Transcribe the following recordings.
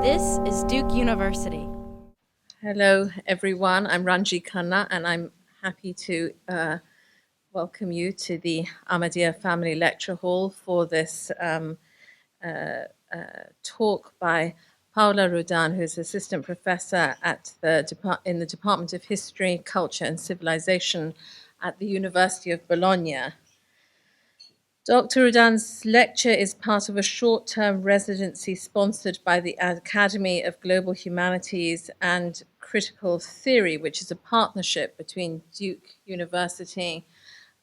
This is Duke University. Hello, everyone. I'm Ranji Khanna, and I'm happy to welcome you to the Ahmadiyya Family Lecture Hall for this talk by Paola Rudan, who's assistant professor at in the Department of History, Culture and Civilization at the University of Bologna. Dr. Rudan's lecture is part of a short-term residency sponsored by the Academy of Global Humanities and Critical Theory, which is a partnership between Duke University,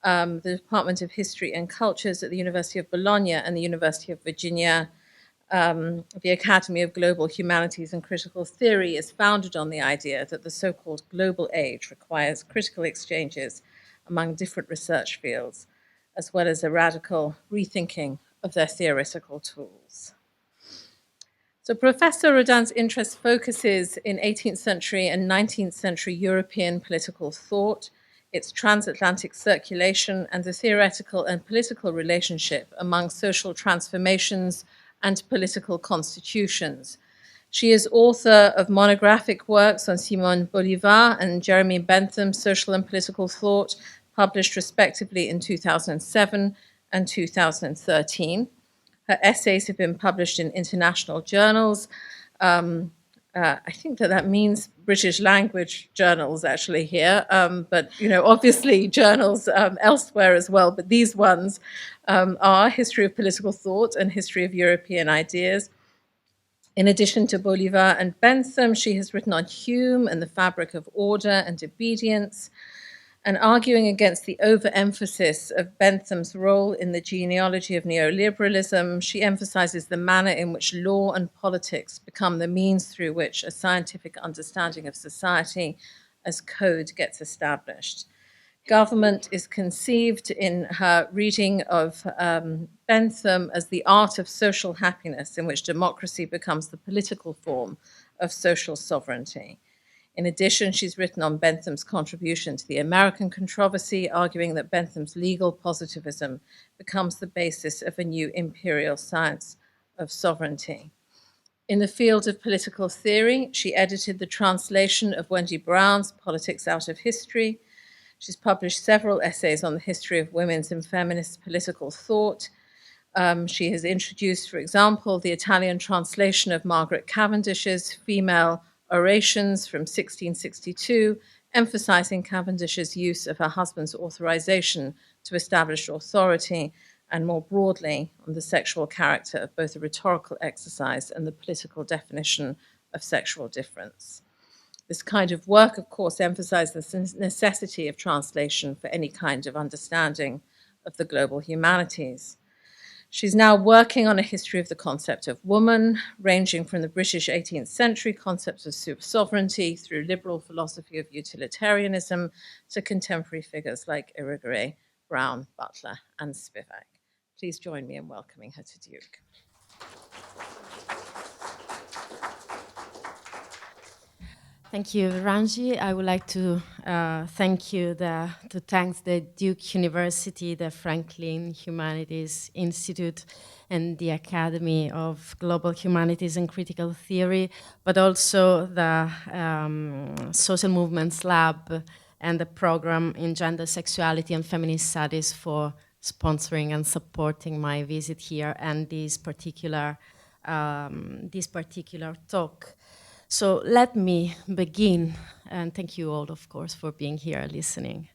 the Department of History and Cultures at the University of Bologna and the University of Virginia. The Academy of Global Humanities and Critical Theory is founded on the idea that the so-called global age requires critical exchanges among different research fields, as well as a radical rethinking of their theoretical tools. So Professor Rudan's interest focuses in 18th century and 19th century European political thought, its transatlantic circulation, and the theoretical and political relationship among social transformations and political constitutions. She is author of monographic works on Simone de Beauvoir and Jeremy Bentham, Social and Political Thought, published respectively in 2007 and 2013. Her essays have been published in international journals. I think that means British language journals actually here, but obviously journals elsewhere as well. But these ones are History of Political Thought and History of European Ideas. In addition to Beauvoir and Bentham, she has written on Hume and the fabric of order and obedience, and arguing against the overemphasis of Bentham's role in the genealogy of neoliberalism, she emphasizes the manner in which law and politics become the means through which a scientific understanding of society as code gets established. Government is conceived in her reading of Bentham as the art of social happiness, in which democracy becomes the political form of social sovereignty. In addition, she's written on Bentham's contribution to the American controversy, arguing that Bentham's legal positivism becomes the basis of a new imperial science of sovereignty. In the field of political theory, she edited the translation of Wendy Brown's Politics Out of History. She's published several essays on the history of women's and feminist political thought. She has introduced, for example, the Italian translation of Margaret Cavendish's Female Orations from 1662, emphasizing Cavendish's use of her husband's authorization to establish authority, and more broadly on the sexual character of both the rhetorical exercise and the political definition of sexual difference. This kind of work, of course, emphasizes the necessity of translation for any kind of understanding of the global humanities. She's now working on a history of the concept of woman, ranging from the British 18th century concepts of super-sovereignty through liberal philosophy of utilitarianism to contemporary figures like Irigaray, Brown, Butler, and Spivak. Please join me in welcoming her to Duke. Thank you, Ranji. I would like to thank the Duke University, the Franklin Humanities Institute, and the Academy of Global Humanities and Critical Theory, but also the Social Movements Lab and the program in Gender, Sexuality, and Feminist Studies for sponsoring and supporting my visit here and this particular talk. So let me begin, and thank you all, of course, for being here listening.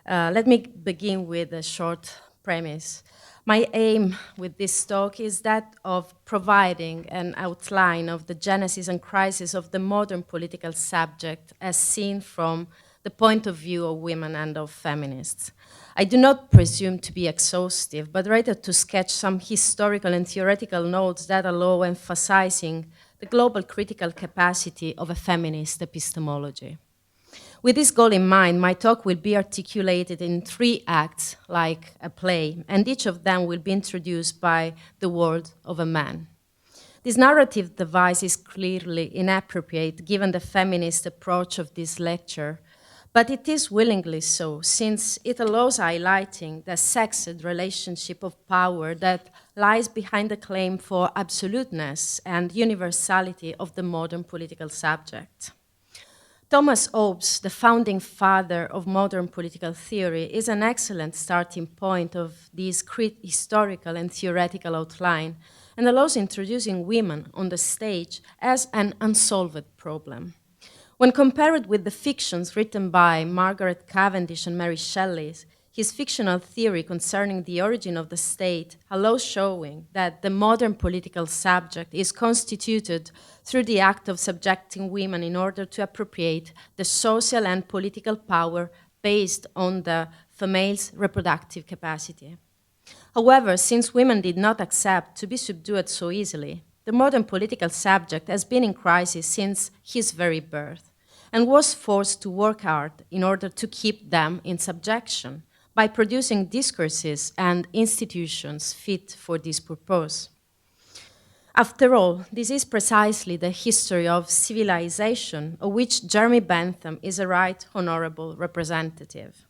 Let me begin with a short premise. My aim with this talk is that of providing an outline of the genesis and crisis of the modern political subject as seen from the point of view of women and of feminists. I do not presume to be exhaustive, but rather to sketch some historical and theoretical notes that allow emphasizing the global critical capacity of a feminist epistemology. With this goal in mind, my talk will be articulated in 3 acts, like a play, and each of them will be introduced by the word of a man. This narrative device is clearly inappropriate given the feminist approach of this lecture, But it is willingly so, since it allows highlighting the sexed relationship of power that lies behind the claim for absoluteness and universality of the modern political subject. Thomas Hobbes, the founding father of modern political theory, is an excellent starting point of this historical and theoretical outline and allows introducing women on the stage as an unsolved problem. When compared with the fictions written by Margaret Cavendish and Mary Shelley, his fictional theory concerning the origin of the state allows showing that the modern political subject is constituted through the act of subjecting women in order to appropriate the social and political power based on the female's reproductive capacity. However, since women did not accept to be subdued so easily, the modern political subject has been in crisis since his very birth and was forced to work hard in order to keep them in subjection by producing discourses and institutions fit for this purpose. After all, this is precisely the history of civilization of which Jeremy Bentham is a right honorable representative.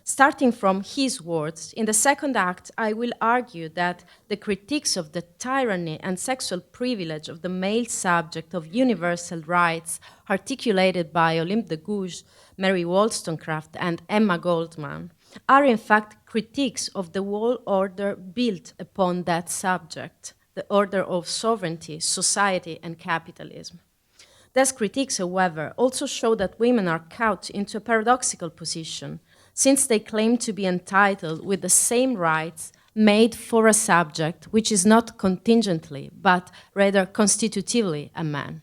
Starting from his words, in the second act, I will argue that the critiques of the tyranny and sexual privilege of the male subject of universal rights articulated by Olympe de Gouges, Mary Wollstonecraft, and Emma Goldman are in fact critiques of the whole order built upon that subject, the order of sovereignty, society, and capitalism. These critiques, however, also show that women are caught into a paradoxical position, since they claim to be entitled with the same rights made for a subject which is not contingently, but rather constitutively a man.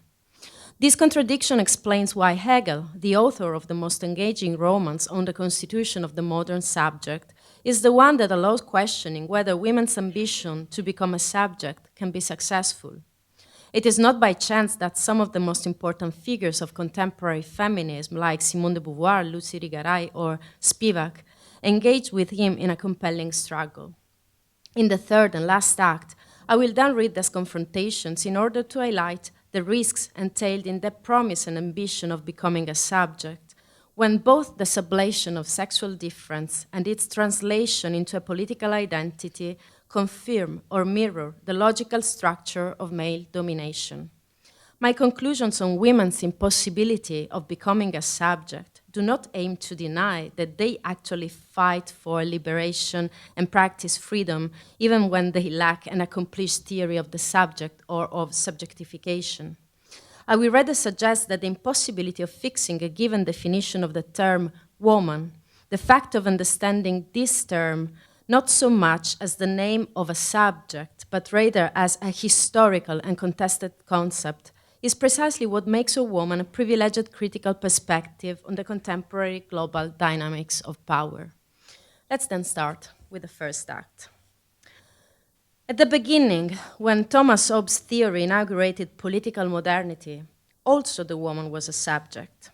This contradiction explains why Hegel, the author of the most engaging romance on the constitution of the modern subject, is the one that allows questioning whether women's ambition to become a subject can be successful. It is not by chance that some of the most important figures of contemporary feminism, like Simone de Beauvoir, Luce Irigaray, or Spivak, engage with him in a compelling struggle. In the third and last act, I will then read these confrontations in order to highlight the risks entailed in the promise and ambition of becoming a subject, when both the sublation of sexual difference and its translation into a political identity confirm or mirror the logical structure of male domination. My conclusions on women's impossibility of becoming a subject do not aim to deny that they actually fight for liberation and practice freedom, even when they lack an accomplished theory of the subject or of subjectification. I will rather suggest that the impossibility of fixing a given definition of the term woman, the fact of understanding this term not so much as the name of a subject, but rather as a historical and contested concept, is precisely what makes a woman a privileged critical perspective on the contemporary global dynamics of power. Let's then start with the first act. At the beginning, when Thomas Hobbes' theory inaugurated political modernity, also the woman was a subject.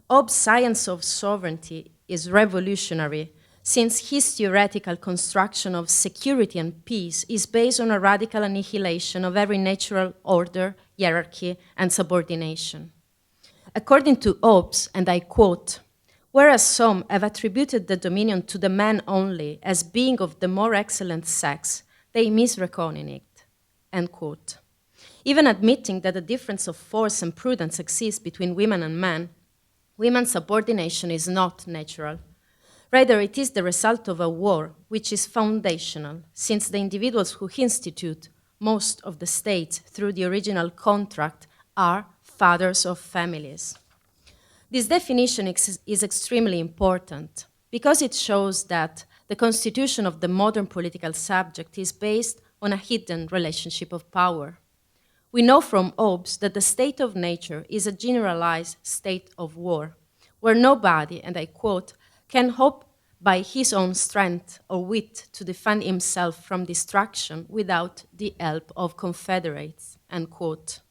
Hobbes' science of sovereignty is revolutionary, since his theoretical construction of security and peace is based on a radical annihilation of every natural order, hierarchy, and subordination. According to Hobbes, and I quote, "Whereas some have attributed the dominion to the man only as being of the more excellent sex, they misreckon it," end quote. Even admitting that a difference of force and prudence exists between women and men, women's subordination is not natural. Rather, it is the result of a war which is foundational, since the individuals who institute most of the state through the original contract are fathers of families. This definition is extremely important because it shows that the constitution of the modern political subject is based on a hidden relationship of power. We know from Hobbes that the state of nature is a generalized state of war, where nobody, and I quote, can hope by his own strength or wit to defend himself from destruction without the help of confederates, end quote.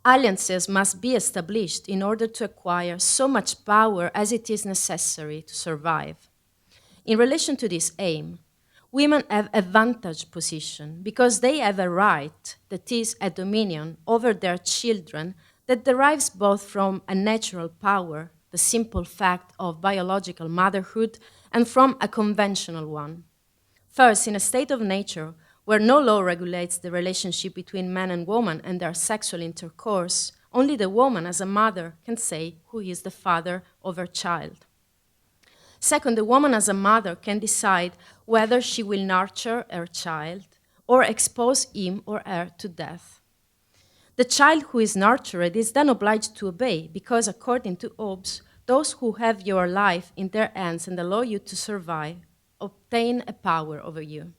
Alliances must be established in order to acquire so much power as it is necessary to survive. In relation to this aim, women have a vantage position because they have a right, that is, a dominion over their children that derives both from a natural power the simple fact of biological motherhood, and from a conventional one. First, in a state of nature where no law regulates the relationship between man and woman and their sexual intercourse, only the woman as a mother can say who is the father of her child. Second, the woman as a mother can decide whether she will nurture her child or expose him or her to death. The child who is nurtured is then obliged to obey because, according to Hobbes, those who have your life in their hands and allow you to survive obtain a power over you.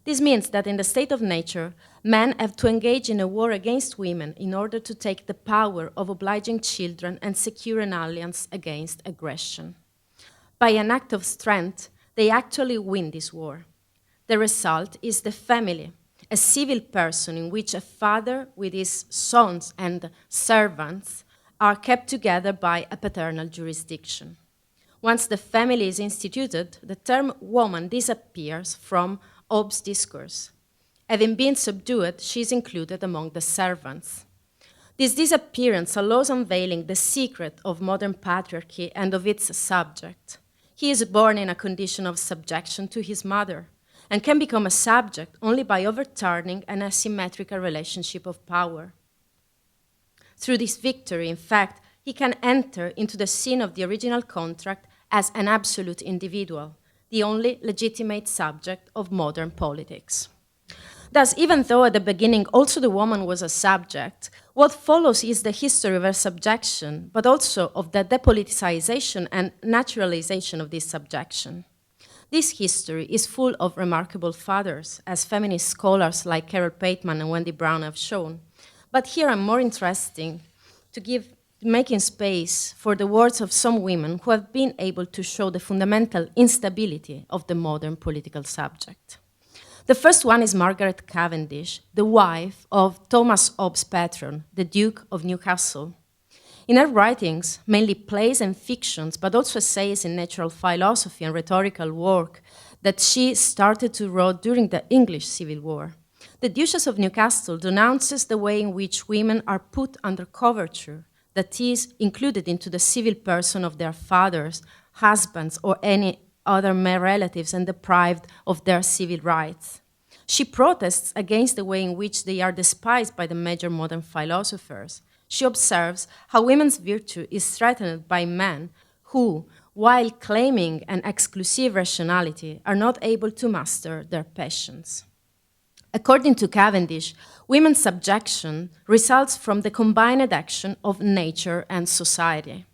This means that in the state of nature, men have to engage in a war against women in order to take the power of obliging children and secure an alliance against aggression. By an act of strength, they actually win this war. The result is the family, a civil person in which a father with his sons and servants are kept together by a paternal jurisdiction. Once the family is instituted, the term woman disappears from Hobbes' discourse. Having been subdued, she is included among the servants. This disappearance allows unveiling the secret of modern patriarchy and of its subject. He is born in a condition of subjection to his mother and can become a subject only by overturning an asymmetrical relationship of power. Through this victory, in fact, he can enter into the scene of the original contract as an absolute individual, the only legitimate subject of modern politics. Thus, even though at the beginning also the woman was a subject, what follows is the history of her subjection, but also of the depoliticization and naturalization of this subjection. This history is full of remarkable fathers, as feminist scholars like Carol Pateman and Wendy Brown have shown. But here I'm more interested to making space for the words of some women who have been able to show the fundamental instability of the modern political subject. The first one is Margaret Cavendish, the wife of Thomas Hobbes' patron, the Duke of Newcastle. In her writings, mainly plays and fictions, but also essays in natural philosophy and rhetorical work that she started to write during the English Civil War, the Duchess of Newcastle denounces the way in which women are put under coverture, that is, included into the civil person of their fathers, husbands, or any other male relatives and deprived of their civil rights. She protests against the way in which they are despised by the major modern philosophers. She observes how women's virtue is threatened by men who, while claiming an exclusive rationality, are not able to master their passions. According to Cavendish, women's subjection results from the combined action of nature and society.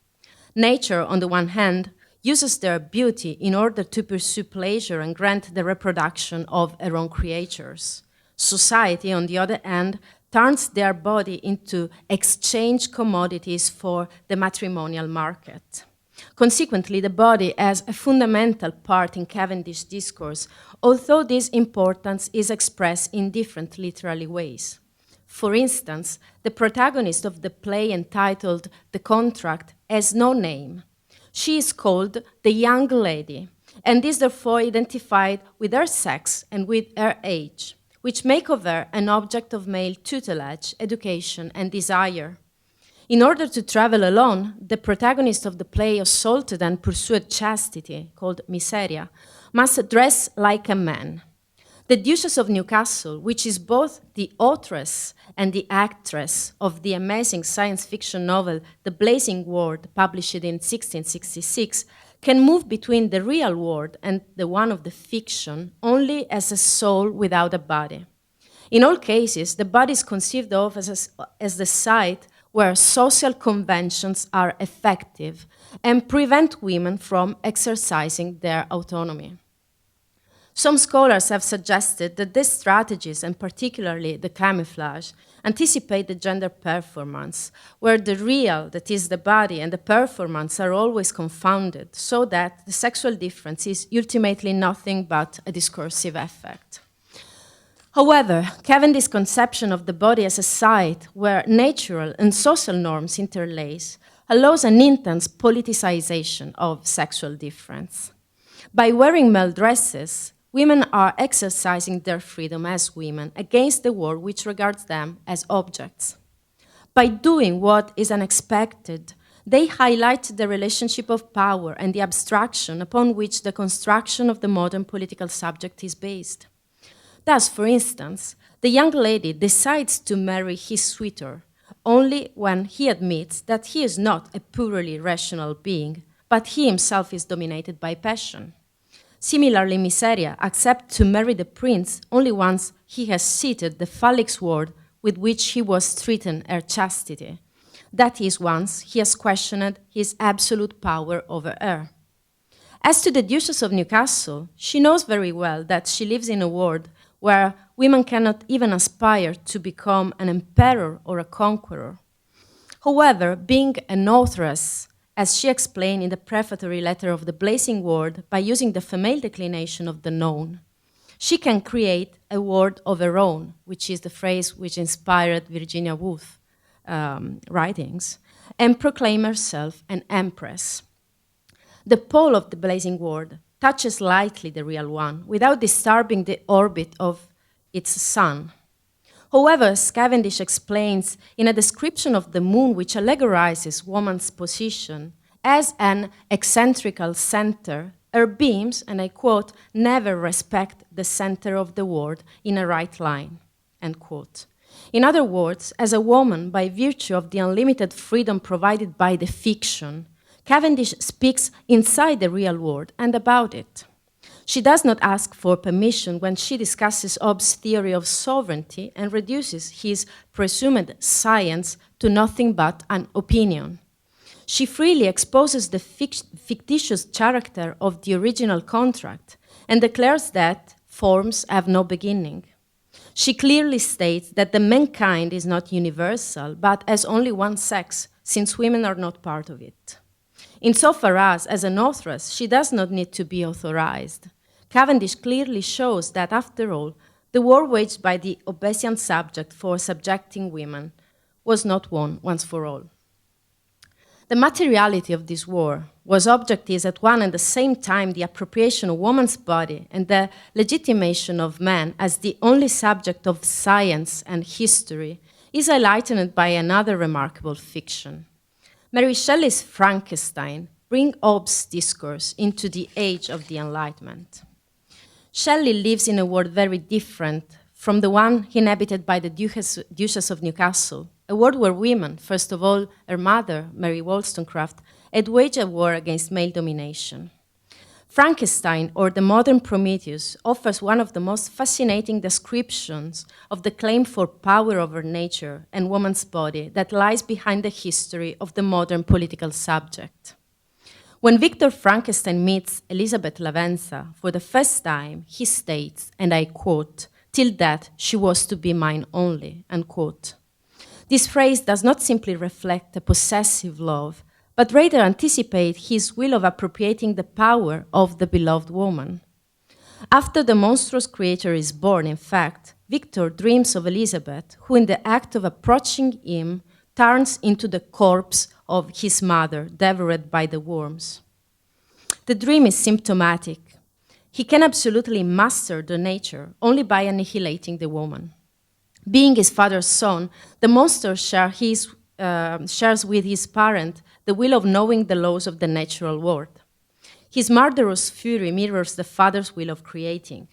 Nature, on the one hand, uses their beauty in order to pursue pleasure and grant the reproduction of her own creatures. Society, on the other hand, turns their body into exchange commodities for the matrimonial market. Consequently, the body has a fundamental part in Cavendish's discourse, although this importance is expressed in different literary ways. For instance, the protagonist of the play entitled The Contract has no name. She is called the young lady, and is therefore identified with her sex and with her age, which make of her an object of male tutelage, education, and desire. In order to travel alone, the protagonist of the play assaulted and pursued chastity, called miseria, must dress like a man. The Duchess of Newcastle, which is both the authoress and the actress of the amazing science fiction novel The Blazing World, published in 1666, can move between the real world and the one of the fiction only as a soul without a body. In all cases, the body is conceived of as the site where social conventions are effective and prevent women from exercising their autonomy. Some scholars have suggested that these strategies, and particularly the camouflage, anticipate the gender performance, where the real, that is the body, and the performance are always confounded, so that the sexual difference is ultimately nothing but a discursive effect. However, Cavendish's conception of the body as a site where natural and social norms interlace allows an intense politicization of sexual difference. By wearing male dresses, women are exercising their freedom as women against the world which regards them as objects. By doing what is unexpected, They highlight the relationship of power and the abstraction upon which the construction of the modern political subject is based. Thus, for instance, the young lady decides to marry his suitor only when he admits that he is not a purely rational being, but he himself is dominated by passion. Similarly, Miseria accepts to marry the prince only once he has seated the phallic sword with which he was threatened her chastity. That is, once he has questioned his absolute power over her. As to the Duchess of Newcastle, she knows very well that she lives in a world where women cannot even aspire to become an emperor or a conqueror. However, being an authoress, as she explained in the prefatory letter of the Blazing Word, by using the female declination of the noun, she can create a world of her own, which is the phrase which inspired Virginia Woolf's writings, and proclaim herself an empress. The pole of the Blazing Word touches lightly the real one without disturbing the orbit of its sun. However, as Cavendish explains in a description of the moon which allegorizes woman's position as an excentrical center, her beams, and I quote, never respect the center of the world in a right line, end quote. In other words, as a woman, by virtue of the unlimited freedom provided by the fiction, Cavendish speaks inside the real world and about it. She does not ask for permission when she discusses Hobbes' theory of sovereignty and reduces his presumed science to nothing but an opinion. She freely exposes the fictitious character of the original contract and declares that forms have no beginning. She clearly states that the mankind is not universal, but has only one sex, since women are not part of it. Insofar as an authoress, she does not need to be authorized. Cavendish clearly shows that, after all, the war waged by the Hobbesian subject for subjecting women was not won once for all. The materiality of this war was object is at one and the same time the appropriation of woman's body and the legitimation of man as the only subject of science and history is highlighted by another remarkable fiction. Mary Shelley's Frankenstein brings Hobbes' discourse into the age of the Enlightenment. Shelley lives in a world very different from the one inhabited by the Duchess of Newcastle, a world where women, first of all her mother, Mary Wollstonecraft, had waged a war against male domination. Frankenstein, or the modern Prometheus, offers one of the most fascinating descriptions of the claim for power over nature and woman's body that lies behind the history of the modern political subject. When Victor Frankenstein meets Elizabeth Lavenza for the first time, he states, and I quote, "Till death she was to be mine only," unquote. This phrase does not simply reflect a possessive love, but rather anticipate his will of appropriating the power of the beloved woman. After the monstrous creature is born, in fact, Victor dreams of Elizabeth, who in the act of approaching him turns into the corpse of his mother, devoured by the worms. The dream is symptomatic. He can absolutely master the nature only by annihilating the woman. Being his father's son, the monster shares with his parent the will of knowing the laws of the natural world. His murderous fury mirrors the father's will of creating.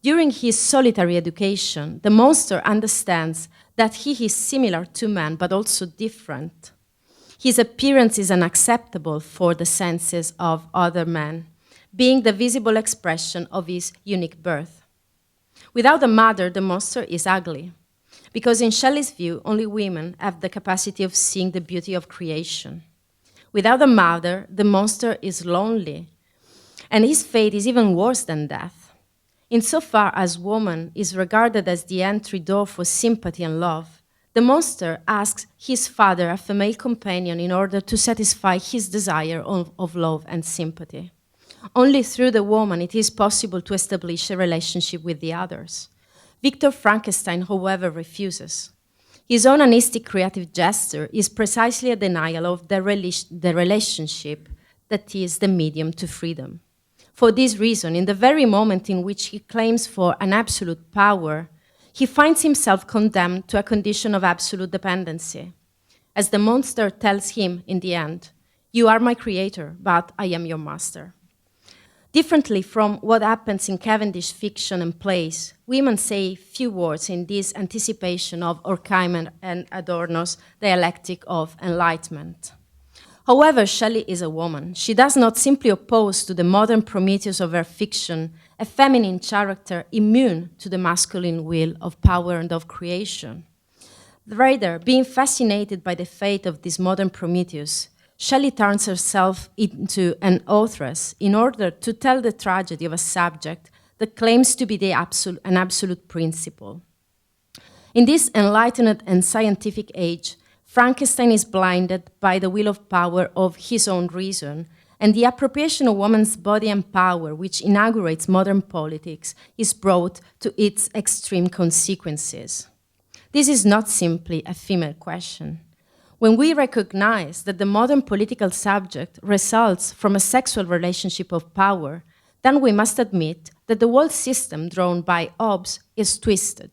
During his solitary education, the monster understands that he is similar to man, but also different. His appearance is unacceptable for the senses of other men, being the visible expression of his unique birth. Without a mother, the monster is ugly, because in Shelley's view, only women have the capacity of seeing the beauty of creation. Without a mother, the monster is lonely, and his fate is even worse than death. Insofar as woman is regarded as the entry door for sympathy and love, the monster asks his father, a female companion, in order to satisfy his desire of love and sympathy. Only through the woman it is possible to establish a relationship with the others. Victor Frankenstein, however, refuses. His onanistic creative gesture is precisely a denial of the relationship that is the medium to freedom. For this reason, in the very moment in which he claims for an absolute power, he finds himself condemned to a condition of absolute dependency. as the monster tells him in the end, "You are my creator, but I am your master." Differently from what happens in Cavendish fiction and plays, women say few words in this anticipation of Horkheimer and Adorno's dialectic of enlightenment. However, Shelley is a woman. She does not simply oppose to the modern Prometheus of her fiction a feminine character immune to the masculine will of power and of creation. Rather, being fascinated by the fate of this modern Prometheus, Shelley turns herself into an authoress in order to tell the tragedy of a subject that claims to be an absolute principle. In this enlightened and scientific age, Frankenstein is blinded by the will of power of his own reason, and the appropriation of woman's body and power, which inaugurates modern politics, is brought to its extreme consequences. This is not simply a female question. When we recognize that the modern political subject results from a sexual relationship of power, then we must admit that the whole system drawn by Hobbes is twisted.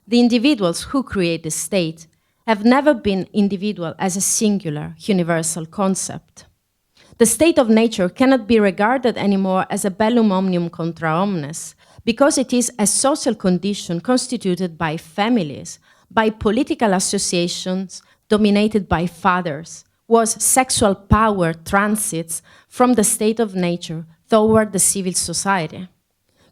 The individuals who create the state have never been individual as a singular, universal concept. The state of nature cannot be regarded anymore as a bellum omnium contra omnes, because it is a social condition constituted by families, by political associations dominated by fathers, whose sexual power transits from the state of nature toward the civil society.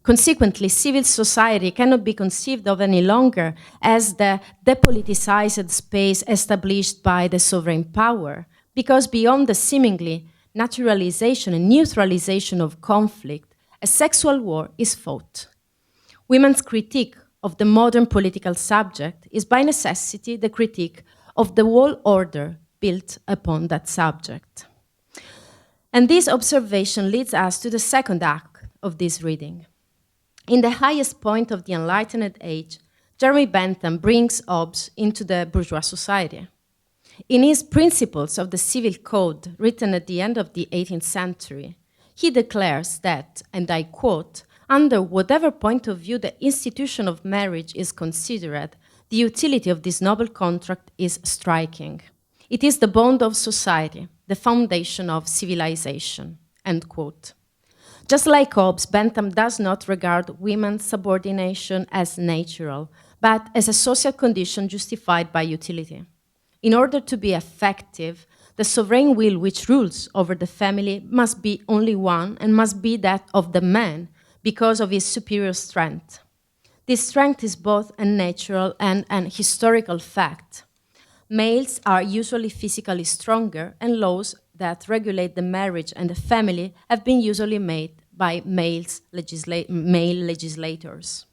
Consequently, civil society cannot be conceived of any longer as the depoliticized space established by the sovereign power, because beyond the seemingly naturalization and neutralization of conflict, a sexual war is fought. Women's critique of the modern political subject is by necessity the critique of the whole order built upon that subject. And this observation leads us to the second act of this reading. In the highest point of the Enlightened age, Jeremy Bentham brings Hobbes into the bourgeois society. In his Principles of the Civil Code, written at the end of the 18th century, he declares that, and I quote, "Under whatever point of view the institution of marriage is considered, the utility of this noble contract is striking. It is the bond of society, the foundation of civilization," end quote. Just like Hobbes, Bentham does not regard women's subordination as natural, but as a social condition justified by utility. In order to be effective, the sovereign will which rules over the family must be only one and must be that of the man because of his superior strength. This strength is both a natural and an historical fact. Males are usually physically stronger, and laws that regulate the marriage and the family have been usually made by male legislators.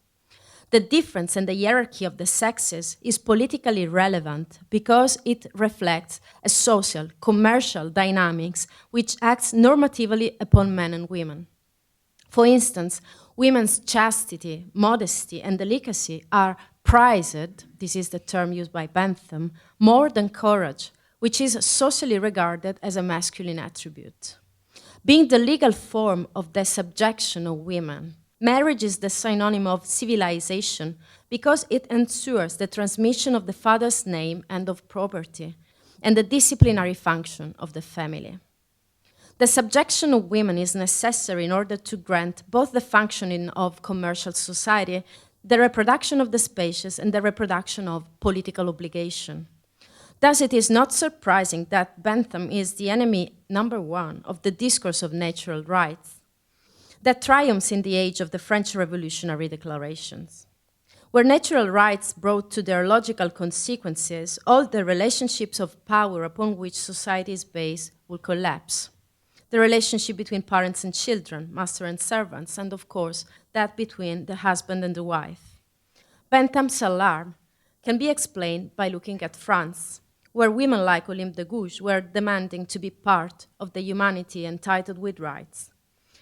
The difference in the hierarchy of the sexes is politically relevant because it reflects a social, commercial dynamics which acts normatively upon men and women. For instance, women's chastity, modesty, and delicacy are prized, this is the term used by Bentham, more than courage, which is socially regarded as a masculine attribute. Being the legal form of the subjection of women, marriage is the synonym of civilization because it ensures the transmission of the father's name and of property, and the disciplinary function of the family. The subjection of women is necessary in order to grant both the functioning of commercial society, the reproduction of the species, and the reproduction of political obligation. Thus, it is not surprising that Bentham is the enemy number one of the discourse of natural rights that triumphs in the age of the French revolutionary declarations. Where natural rights brought to their logical consequences, all the relationships of power upon which society is based will collapse. The relationship between parents and children, master and servants, and of course, that between the husband and the wife. Bentham's alarm can be explained by looking at France, where women like Olympe de Gouges were demanding to be part of the humanity entitled with rights.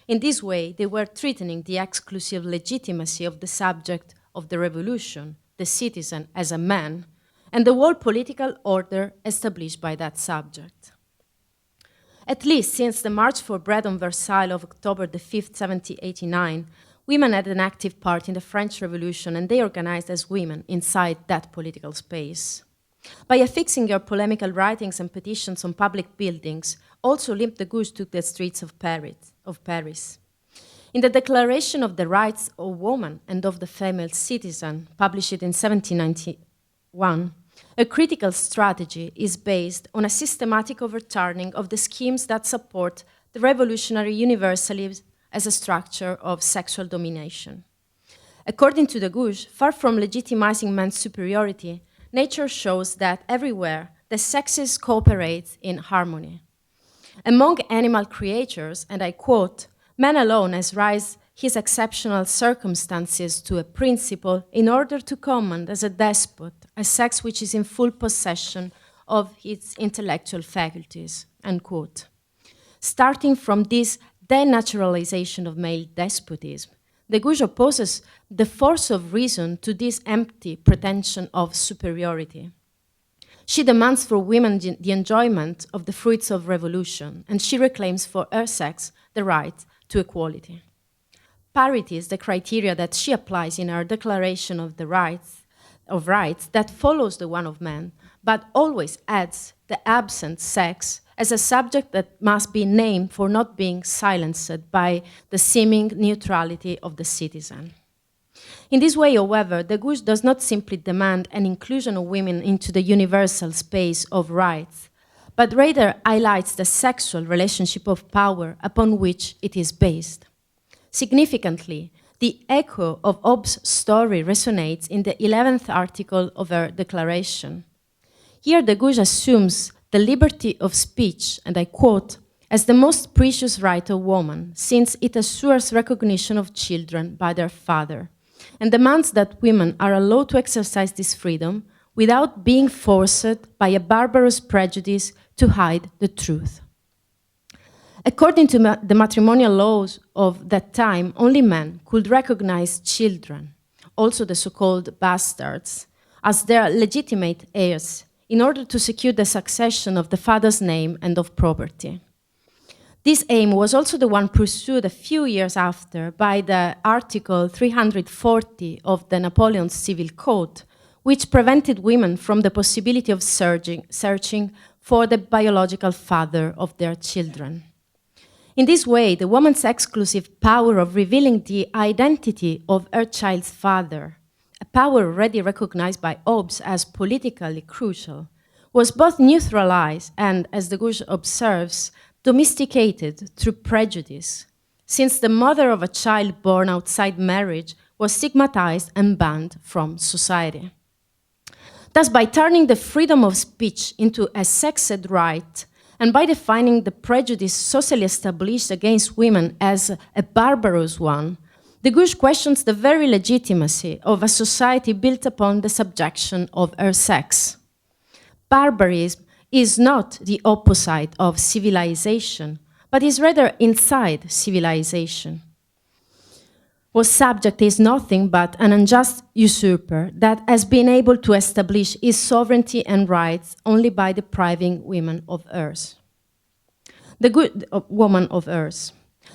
In this way, they were threatening the exclusive legitimacy of the subject of the revolution, the citizen as a man, and the whole political order established by that subject. At least since the March for Bread on Versailles of October the 5th, 1789, women had an active part in the French Revolution, and they organized as women inside that political space. By affixing her polemical writings and petitions on public buildings, also Olympe de Gouges took the streets of Paris. In the Declaration of the Rights of Woman and of the Female Citizen, published in 1791, a critical strategy is based on a systematic overturning of the schemes that support the revolutionary universalism as a structure of sexual domination. According to de Gouges, far from legitimizing man's superiority, nature shows that everywhere the sexes cooperate in harmony. Among animal creatures, and I quote, man alone has raised his exceptional circumstances to a principle in order to command as a despot a sex which is in full possession of its intellectual faculties, unquote. Starting from this denaturalization of male despotism, de Gouges opposes the force of reason to this empty pretension of superiority. She demands for women the enjoyment of the fruits of revolution, and she reclaims for her sex the right to equality. Parity is the criteria that she applies in her Declaration of the Rights that follows the one of man, but always adds the absent sex as a subject that must be named for not being silenced by the seeming neutrality of the citizen. In this way, however, de Gouges does not simply demand an inclusion of women into the universal space of rights, but rather highlights the sexual relationship of power upon which it is based. Significantly, the echo of Hobbes' story resonates in the 11th article of her declaration. Here, de Gouges assumes the liberty of speech, and I quote, as the most precious right of woman, since it assures recognition of children by their father, and demands that women are allowed to exercise this freedom without being forced by a barbarous prejudice to hide the truth. According to the matrimonial laws of that time, only men could recognize children, also the so-called bastards, as their legitimate heirs in order to secure the succession of the father's name and of property. This aim was also the one pursued a few years after by the Article 340 of the Napoleon's Civil Code, which prevented women from the possibility of searching for the biological father of their children. In this way, the woman's exclusive power of revealing the identity of her child's father, a power already recognized by Hobbes as politically crucial, was both neutralized and, as de Gouges observes, domesticated through prejudice, since the mother of a child born outside marriage was stigmatized and banned from society. Thus, by turning the freedom of speech into a sexed right, and by defining the prejudice socially established against women as a barbarous one, de Gouges questions the very legitimacy of a society built upon the subjection of her sex. Barbarism is not the opposite of civilization, but is rather inside civilization. Whose subject is nothing but an unjust usurper that has been able to establish his sovereignty and rights only by depriving women of hers. Woman of hers.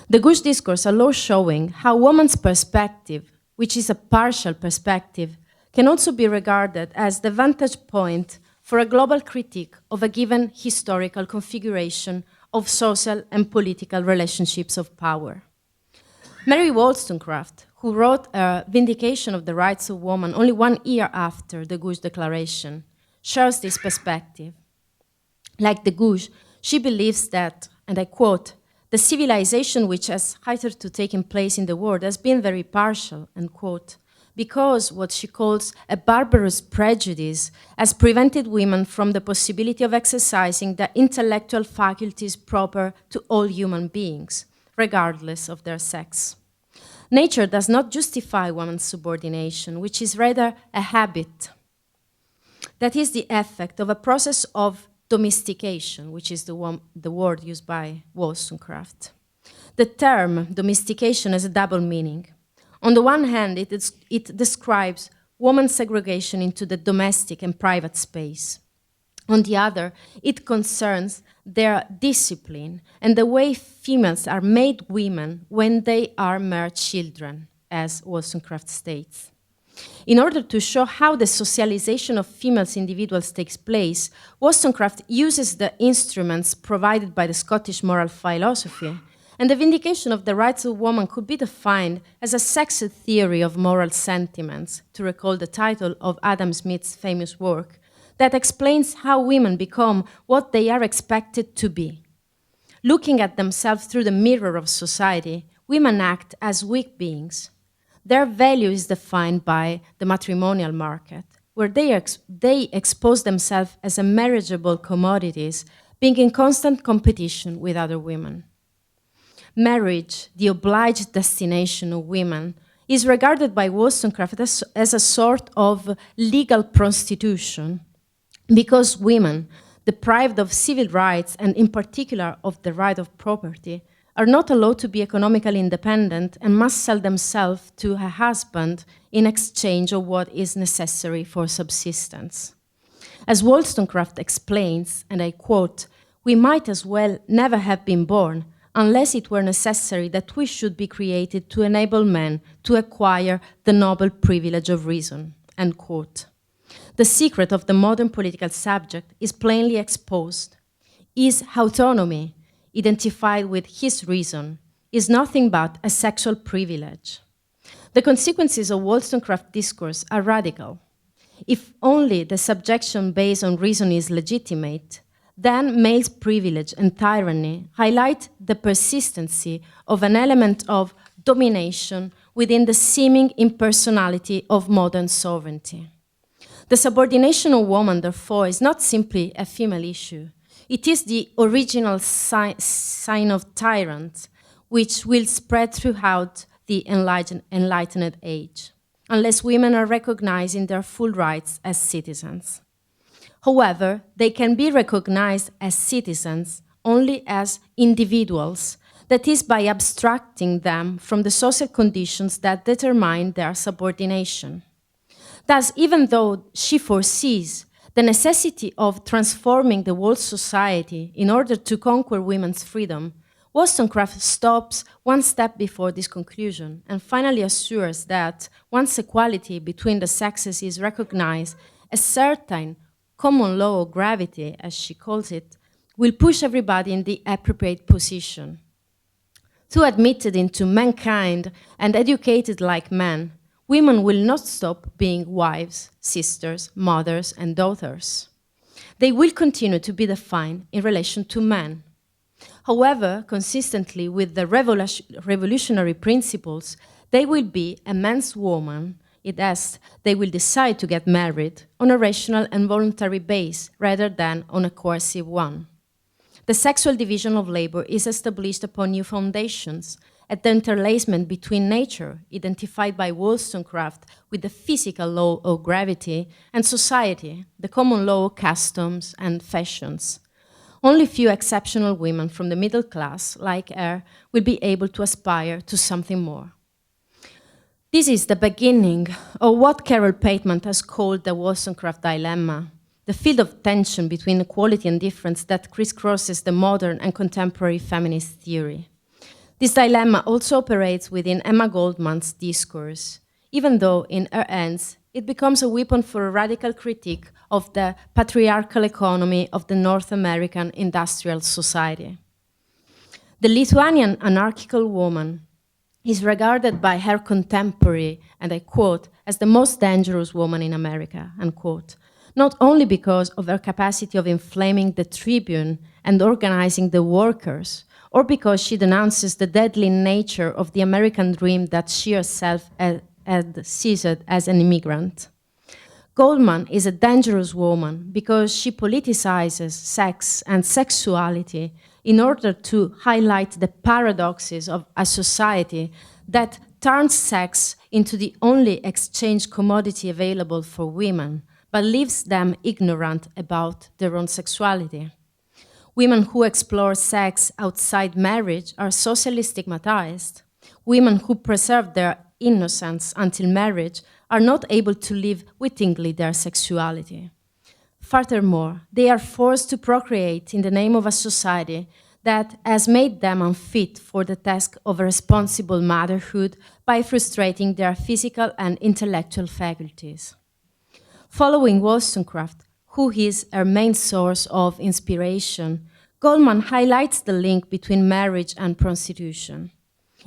The Guiche Discourse allows showing how woman's perspective, which is a partial perspective, can also be regarded as the vantage point for a global critique of a given historical configuration of social and political relationships of power. Mary Wollstonecraft, who wrote a Vindication of the Rights of Woman only 1 year after the Gouges Declaration, shares this perspective. Like de Gouges, she believes that, and I quote, the civilization which has hitherto taken place in the world has been very partial, end quote, because what she calls a barbarous prejudice has prevented women from the possibility of exercising the intellectual faculties proper to all human beings, regardless of their sex. Nature does not justify woman's subordination, which is rather a habit. That is the effect of a process of domestication, which is the word used by Wollstonecraft. The term domestication has a double meaning. On the one hand, it describes woman's segregation into the domestic and private space. On the other, it concerns their discipline and the way females are made women when they are mere children, as Wollstonecraft states. In order to show how the socialization of female individuals takes place, Wollstonecraft uses the instruments provided by the Scottish moral philosophy, and the vindication of the rights of woman could be defined as a sexist theory of moral sentiments, to recall the title of Adam Smith's famous work, that explains how women become what they are expected to be. Looking at themselves through the mirror of society, women act as weak beings. Their value is defined by the matrimonial market, where they expose themselves as marriageable commodities, being in constant competition with other women. Marriage, the obliged destination of women, is regarded by Wollstonecraft as a sort of legal prostitution, because women, deprived of civil rights and in particular of the right of property, are not allowed to be economically independent and must sell themselves to a husband in exchange of what is necessary for subsistence. As Wollstonecraft explains, and I quote, "We might as well never have been born unless it were necessary that we should be created to enable men to acquire the noble privilege of reason," end quote. The secret of the modern political subject is plainly exposed. His autonomy, identified with his reason, is nothing but a sexual privilege. The consequences of Wollstonecraft discourse are radical. If only the subjection based on reason is legitimate, then male's privilege and tyranny highlight the persistency of an element of domination within the seeming impersonality of modern sovereignty. The subordination of woman, therefore, is not simply a female issue. It is the original sign of tyrant, which will spread throughout the enlightened age, unless women are recognized in their full rights as citizens. However, they can be recognized as citizens only as individuals, that is, by abstracting them from the social conditions that determine their subordination. Thus, even though she foresees the necessity of transforming the world society in order to conquer women's freedom, Wollstonecraft stops one step before this conclusion and finally assures that once equality between the sexes is recognized, a certain common law of gravity, as she calls it, will push everybody in the appropriate position. Though admitted into mankind and educated like men, women will not stop being wives, sisters, mothers, and daughters. They will continue to be defined in relation to men. However, consistently with the revolutionary principles, they will be a man's woman, i.e., they will decide to get married on a rational and voluntary base rather than on a coercive one. The sexual division of labor is established upon new foundations, at the interlacement between nature, identified by Wollstonecraft with the physical law of gravity, and society, the common law of customs and fashions. Only few exceptional women from the middle class, like her, will be able to aspire to something more. This is the beginning of what Carol Pateman has called the Wollstonecraft Dilemma, the field of tension between equality and difference that crisscrosses the modern and contemporary feminist theory. This dilemma also operates within Emma Goldman's discourse, even though in her hands it becomes a weapon for a radical critique of the patriarchal economy of the North American industrial society. The Lithuanian anarchical woman is regarded by her contemporary, and I quote, as the most dangerous woman in America, unquote, not only because of her capacity of inflaming the tribune and organizing the workers, or because she denounces the deadly nature of the American dream that she herself had seized as an immigrant. Goldman is a dangerous woman because she politicizes sex and sexuality in order to highlight the paradoxes of a society that turns sex into the only exchange commodity available for women, but leaves them ignorant about their own sexuality. Women who explore sex outside marriage are socially stigmatized. Women who preserve their innocence until marriage are not able to live wittingly their sexuality. Furthermore, they are forced to procreate in the name of a society that has made them unfit for the task of responsible motherhood by frustrating their physical and intellectual faculties. Following Wollstonecraft, who is her main source of inspiration, Goldman highlights the link between marriage and prostitution.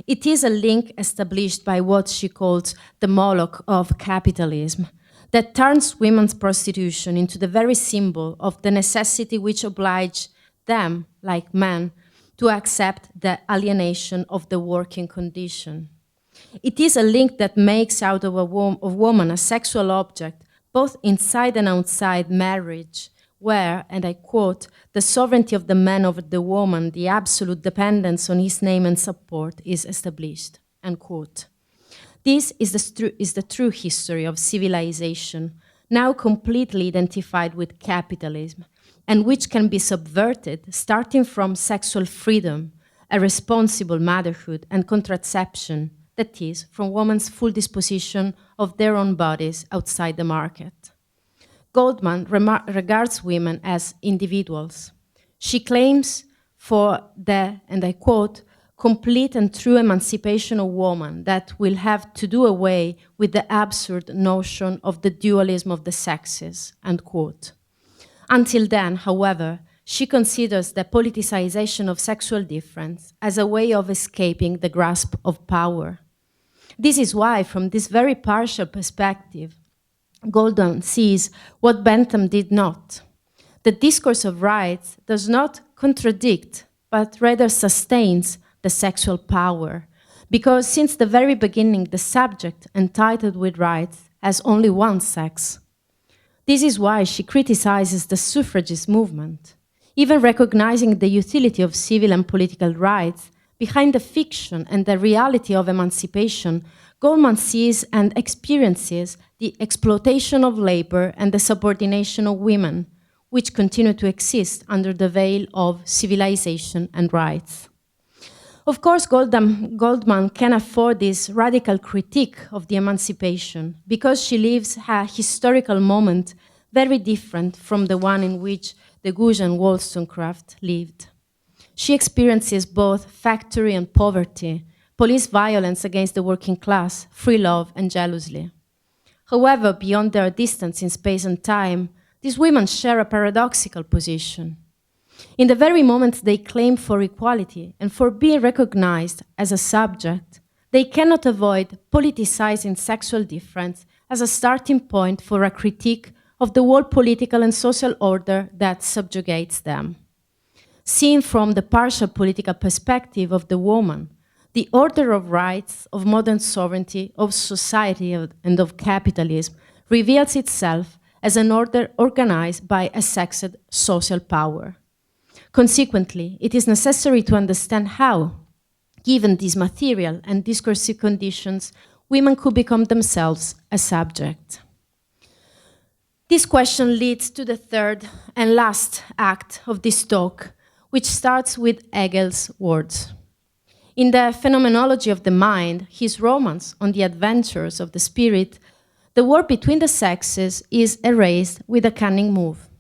It is a link established by what she calls the Moloch of capitalism, that turns women's prostitution into the very symbol of the necessity which obliges them, like men, to accept the alienation of the working condition. It is a link that makes out of woman a sexual object, both inside and outside marriage, where, and I quote, the sovereignty of the man over the woman, the absolute dependence on his name and support is established, end quote. This is the true history of civilization, now completely identified with capitalism, and which can be subverted starting from sexual freedom, a responsible motherhood, and contraception, that is, from women's full disposition of their own bodies outside the market. Goldman regards women as individuals. She claims for the, and I quote, complete and true emancipation of woman that will have to do away with the absurd notion of the dualism of the sexes, end quote. Until then, however, she considers the politicization of sexual difference as a way of escaping the grasp of power. This is why, from this very partial perspective, Goldman sees what Bentham did not. The discourse of rights does not contradict, but rather sustains the sexual power, because since the very beginning, the subject entitled with rights has only one sex. This is why she criticizes the suffragist movement, even recognizing the utility of civil and political rights. Behind the fiction and the reality of emancipation, Goldman sees and experiences the exploitation of labor and the subordination of women, which continue to exist under the veil of civilization and rights. Of course, Goldman can afford this radical critique of the emancipation because she lives a historical moment very different from the one in which de Gouges and Wollstonecraft lived. She experiences both factory and poverty, police violence against the working class, free love and jealousy. However, beyond their distance in space and time, these women share a paradoxical position. In the very moment they claim for equality and for being recognized as a subject, they cannot avoid politicizing sexual difference as a starting point for a critique of the whole political and social order that subjugates them. Seen from the partial political perspective of the woman, the order of rights, of modern sovereignty, of society, and of capitalism reveals itself as an order organized by a sexed social power. Consequently, it is necessary to understand how, given these material and discursive conditions, women could become themselves a subject. This question leads to the third and last act of this talk, which starts with Hegel's words. In the Phenomenology of the Mind, his romance on the adventures of the spirit, the war between the sexes is erased with a cunning move.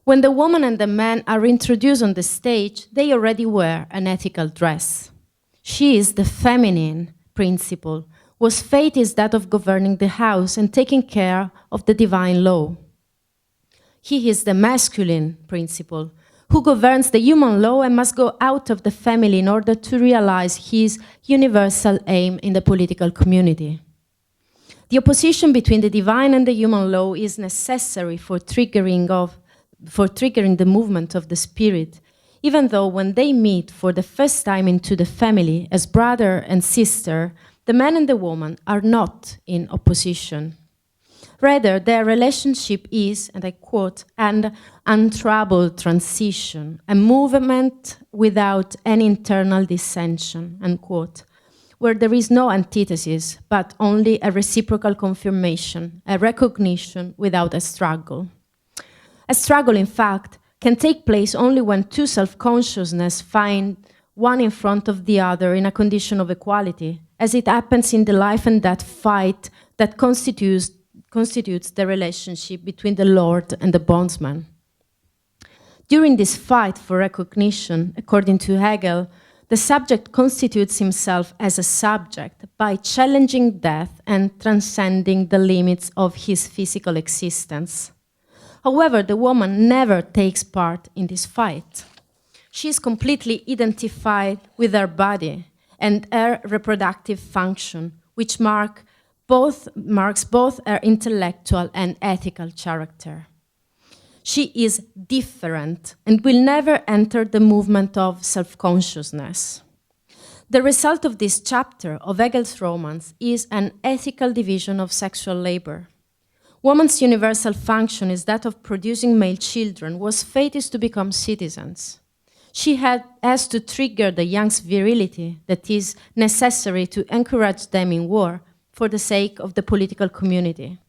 When the woman and the man are introduced on the stage, they already wear an ethical dress. She is the feminine principle, whose fate is that of governing the house and taking care of the divine law. He is the masculine principle, who governs the human law and must go out of the family in order to realize his universal aim in the political community. The opposition between the divine and the human law is necessary for triggering the movement of the spirit, even though when they meet for the first time into the family as brother and sister, the man and the woman are not in opposition. Rather, their relationship is, and I quote, an untroubled transition, a movement without any internal dissension, unquote, where there is no antithesis, but only a reciprocal confirmation, a recognition without a struggle. A struggle, in fact, can take place only when two self-consciousness find one in front of the other in a condition of equality, as it happens in the life and death fight that constitutes the relationship between the Lord and the bondsman. During this fight for recognition, according to Hegel, the subject constitutes himself as a subject by challenging death and transcending the limits of his physical existence. However, the woman never takes part in this fight. She is completely identified with her body and her reproductive function, which marks both her intellectual and ethical character. She is different and will never enter the movement of self-consciousness. The result of this chapter of Hegel's Romance is an ethical division of sexual labor. Woman's universal function is that of producing male children, whose fate is to become citizens. She has to trigger the young's virility that is necessary to encourage them in war for the sake of the political community.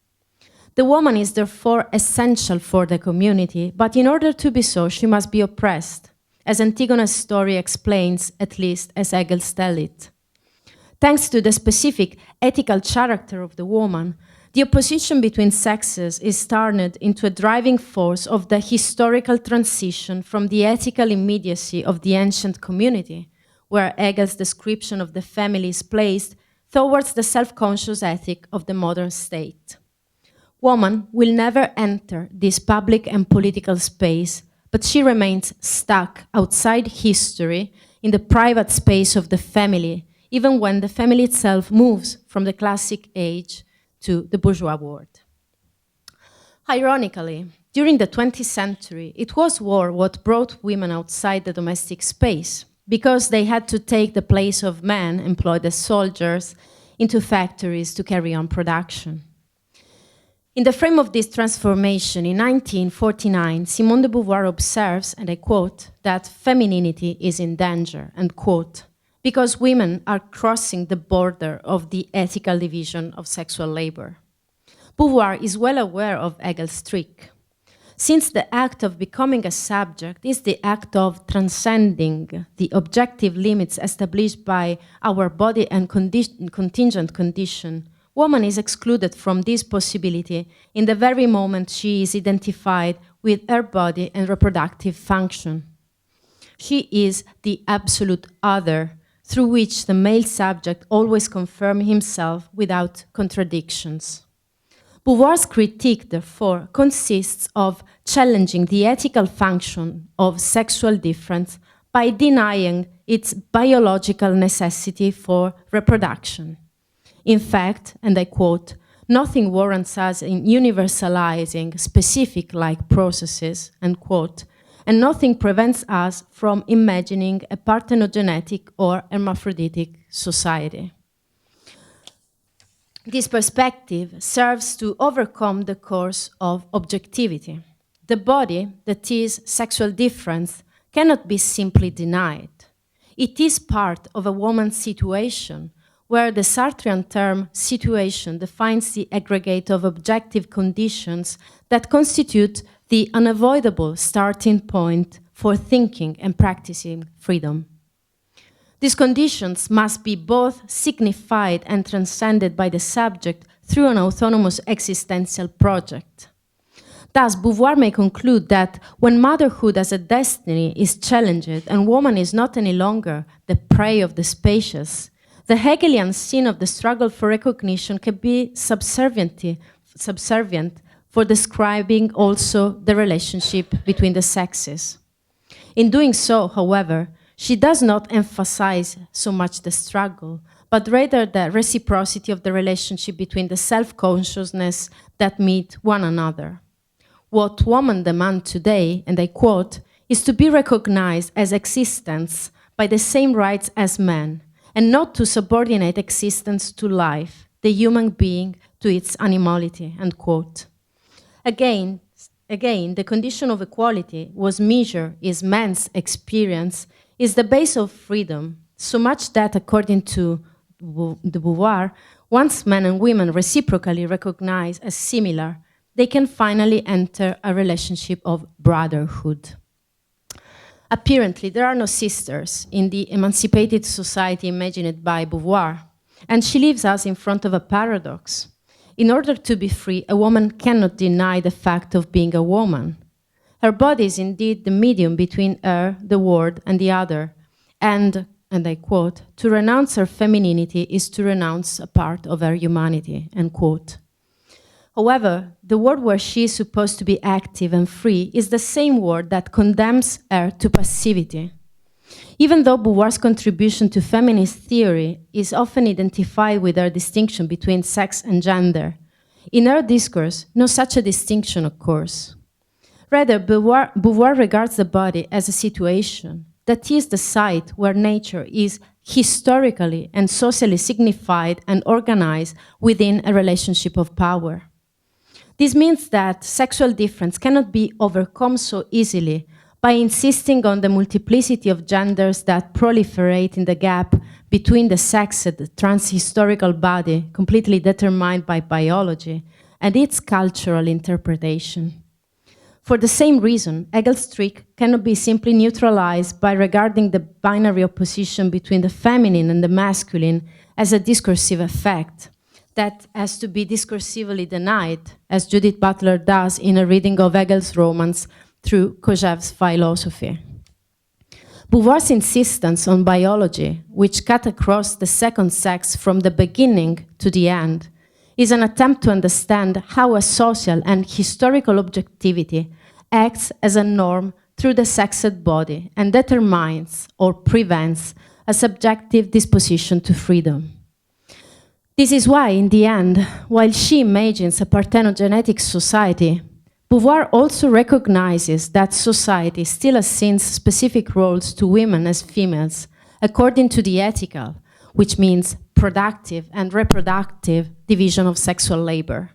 The woman is therefore essential for the community, but in order to be so, she must be oppressed, as Antigone's story explains, at least as Hegel tells it. Thanks to the specific ethical character of the woman, the opposition between sexes is turned into a driving force of the historical transition from the ethical immediacy of the ancient community, where Hegel's description of the family is placed, towards the self-conscious ethic of the modern state. Woman will never enter this public and political space, but she remains stuck outside history in the private space of the family, even when the family itself moves from the classic age to the bourgeois world. Ironically, during the 20th century, it was war what brought women outside the domestic space, because they had to take the place of men employed as soldiers into factories to carry on production. In the frame of this transformation, in 1949, Simone de Beauvoir observes, and I quote, that femininity is in danger, end quote, because women are crossing the border of the ethical division of sexual labor. Beauvoir is well aware of Hegel's trick. Since the act of becoming a subject is the act of transcending the objective limits established by our body and contingent condition, woman is excluded from this possibility in the very moment she is identified with her body and reproductive function. She is the absolute other, through which the male subject always confirms himself without contradictions. Beauvoir's critique, therefore, consists of challenging the ethical function of sexual difference by denying its biological necessity for reproduction. In fact, and I quote, nothing warrants us in universalizing specific-like processes, end quote, and nothing prevents us from imagining a parthenogenetic or hermaphroditic society. This perspective serves to overcome the course of objectivity. The body, that is sexual difference, cannot be simply denied. It is part of a woman's situation, where the Sartrean term situation defines the aggregate of objective conditions that constitute the unavoidable starting point for thinking and practicing freedom. These conditions must be both signified and transcended by the subject through an autonomous existential project. Thus, Beauvoir may conclude that when motherhood as a destiny is challenged and woman is not any longer the prey of the spacious, the Hegelian scene of the struggle for recognition can be subservient for describing also the relationship between the sexes. In doing so, however, she does not emphasize so much the struggle, but rather the reciprocity of the relationship between the self-consciousness that meet one another. What women demand today, and I quote, is to be recognized as existence by the same rights as men, and not to subordinate existence to life, the human being to its animality, end quote. Again, the condition of equality was measured as man's experience is the base of freedom, so much that, according to de Beauvoir, once men and women reciprocally recognize as similar, they can finally enter a relationship of brotherhood. Apparently, there are no sisters in the emancipated society imagined by Beauvoir, and she leaves us in front of a paradox. In order to be free, a woman cannot deny the fact of being a woman. Her body is indeed the medium between her, the world, and the other. And I quote, to renounce her femininity is to renounce a part of her humanity, end quote. However, the world where she is supposed to be active and free is the same world that condemns her to passivity. Even though Beauvoir's contribution to feminist theory is often identified with her distinction between sex and gender, in her discourse, no such a distinction occurs. Rather, Beauvoir regards the body as a situation, that is the site where nature is historically and socially signified and organized within a relationship of power. This means that sexual difference cannot be overcome so easily by insisting on the multiplicity of genders that proliferate in the gap between the sexed transhistorical body, completely determined by biology, and its cultural interpretation. For the same reason, Hegel's trick cannot be simply neutralized by regarding the binary opposition between the feminine and the masculine as a discursive effect that has to be discursively denied, as Judith Butler does in a reading of Hegel's Romance through Kojeve's philosophy. Beauvoir's insistence on biology, which cut across the second sex from the beginning to the end, is an attempt to understand how a social and historical objectivity acts as a norm through the sexed body and determines or prevents a subjective disposition to freedom. This is why, in the end, while she imagines a parthenogenetic society, Beauvoir also recognizes that society still assigns specific roles to women as females, according to the ethical, which means productive and reproductive division of sexual labor.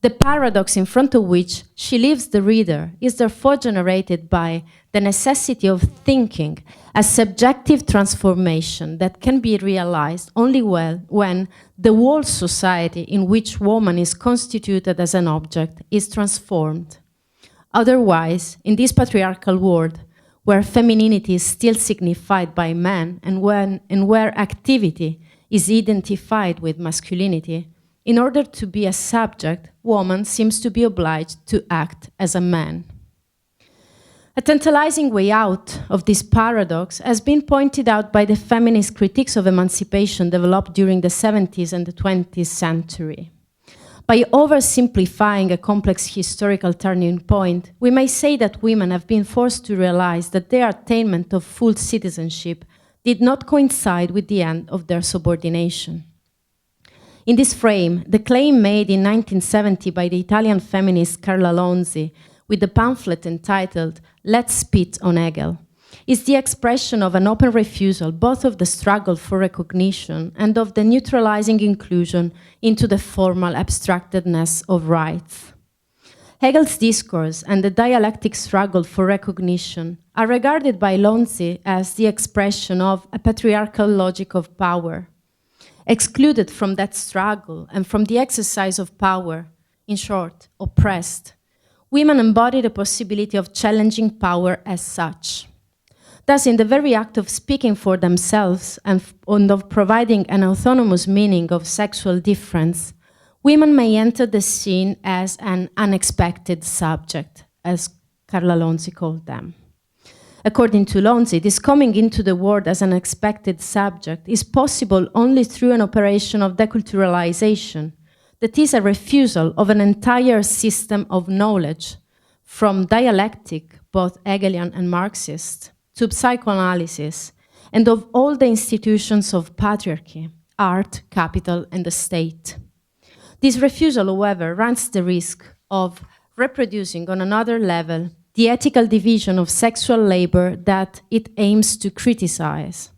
The paradox in front of which she leaves the reader is therefore generated by the necessity of thinking a subjective transformation that can be realized only when the whole society in which woman is constituted as an object is transformed. Otherwise, in this patriarchal world, where femininity is still signified by men and where activity is identified with masculinity, in order to be a subject, woman seems to be obliged to act as a man. A tantalizing way out of this paradox has been pointed out by the feminist critiques of emancipation developed during the 70s and the 20th century. By oversimplifying a complex historical turning point, we may say that women have been forced to realize that their attainment of full citizenship did not coincide with the end of their subordination. In this frame, the claim made in 1970 by the Italian feminist Carla Lonzi with the pamphlet entitled "Let's Spit on Hegel" is the expression of an open refusal both of the struggle for recognition and of the neutralizing inclusion into the formal abstractedness of rights. Hegel's discourse and the dialectic struggle for recognition are regarded by Lonzi as the expression of a patriarchal logic of power. Excluded from that struggle and from the exercise of power, in short, oppressed, women embody the possibility of challenging power as such. Thus, in the very act of speaking for themselves and of providing an autonomous meaning of sexual difference, women may enter the scene as an unexpected subject, as Carla Lonzi called them. According to Lonzi, this coming into the world as an expected subject is possible only through an operation of deculturalization, that is a refusal of an entire system of knowledge, from dialectic, both Hegelian and Marxist, to psychoanalysis, and of all the institutions of patriarchy, art, capital, and the state. This refusal, however, runs the risk of reproducing on another level the ethical division of sexual labor that it aims to criticize.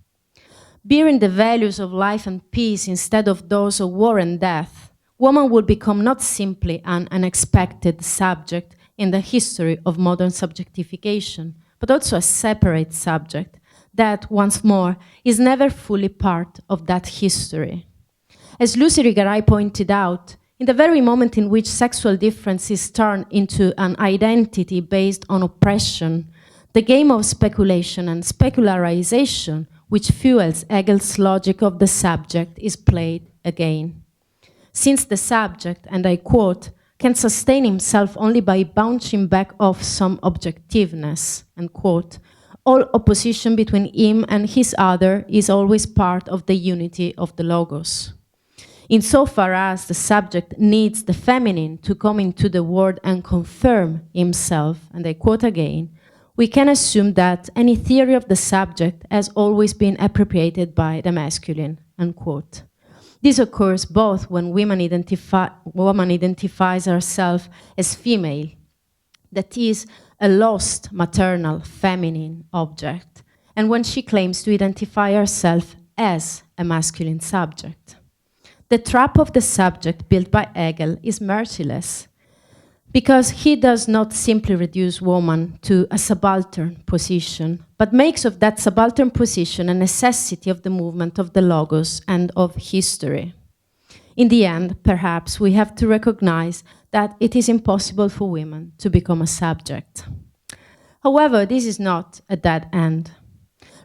Bearing the values of life and peace instead of those of war and death, woman will become not simply an unexpected subject in the history of modern subjectification, but also a separate subject that, once more, is never fully part of that history. As Luce Irigaray pointed out, in the very moment in which sexual difference is turned into an identity based on oppression, the game of speculation and specularization, which fuels Hegel's logic of the subject, is played again. Since the subject, and I quote, can sustain himself only by bouncing back off some objectiveness, end quote. All opposition between him and his other is always part of the unity of the logos. Insofar as the subject needs the feminine to come into the world and confirm himself, and I quote again, we can assume that any theory of the subject has always been appropriated by the masculine, unquote. This occurs both when woman identifies herself as female, that is, a lost maternal feminine object, and when she claims to identify herself as a masculine subject. The trap of the subject built by Hegel is merciless, because he does not simply reduce woman to a subaltern position, but makes of that subaltern position a necessity of the movement of the logos and of history. In the end, perhaps, we have to recognize that it is impossible for women to become a subject. However, this is not a dead end.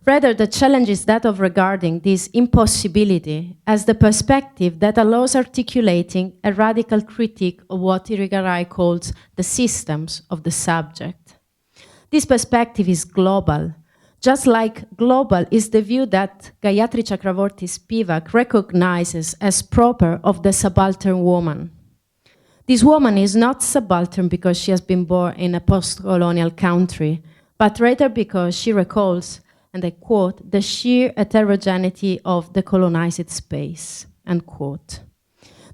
Rather, the challenge is that of regarding this impossibility as the perspective that allows articulating a radical critique of what Irigaray calls the systems of the subject. This perspective is global, just like global is the view that Gayatri Chakravorty Spivak recognizes as proper of the subaltern woman. This woman is not subaltern because she has been born in a post-colonial country, but rather because she recalls, and I quote, the sheer heterogeneity of the colonized space, end quote.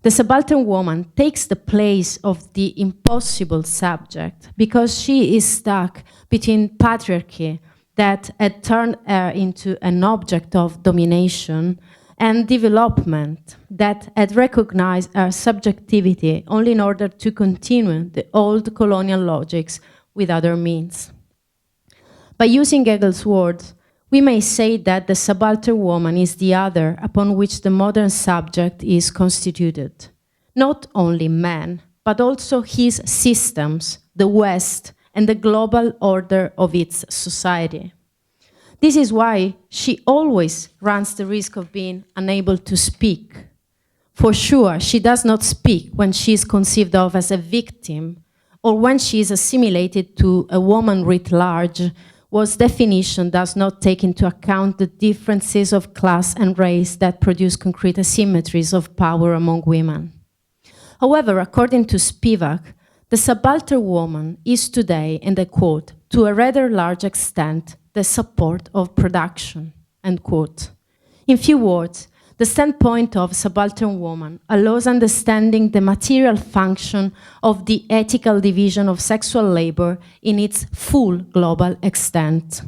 The subaltern woman takes the place of the impossible subject because she is stuck between patriarchy that had turned her into an object of domination and development that had recognized her subjectivity only in order to continue the old colonial logics with other means. By using Hegel's words, we may say that the subaltern woman is the other upon which the modern subject is constituted. Not only man, but also his systems, the West, and the global order of its society. This is why she always runs the risk of being unable to speak. For sure, she does not speak when she is conceived of as a victim or when she is assimilated to a woman writ large, whose definition does not take into account the differences of class and race that produce concrete asymmetries of power among women. However, according to Spivak, the subaltern woman is today, and I quote, to a rather large extent, the support of production, end quote. In few words, the standpoint of subaltern woman allows understanding the material function of the ethical division of sexual labor in its full global extent.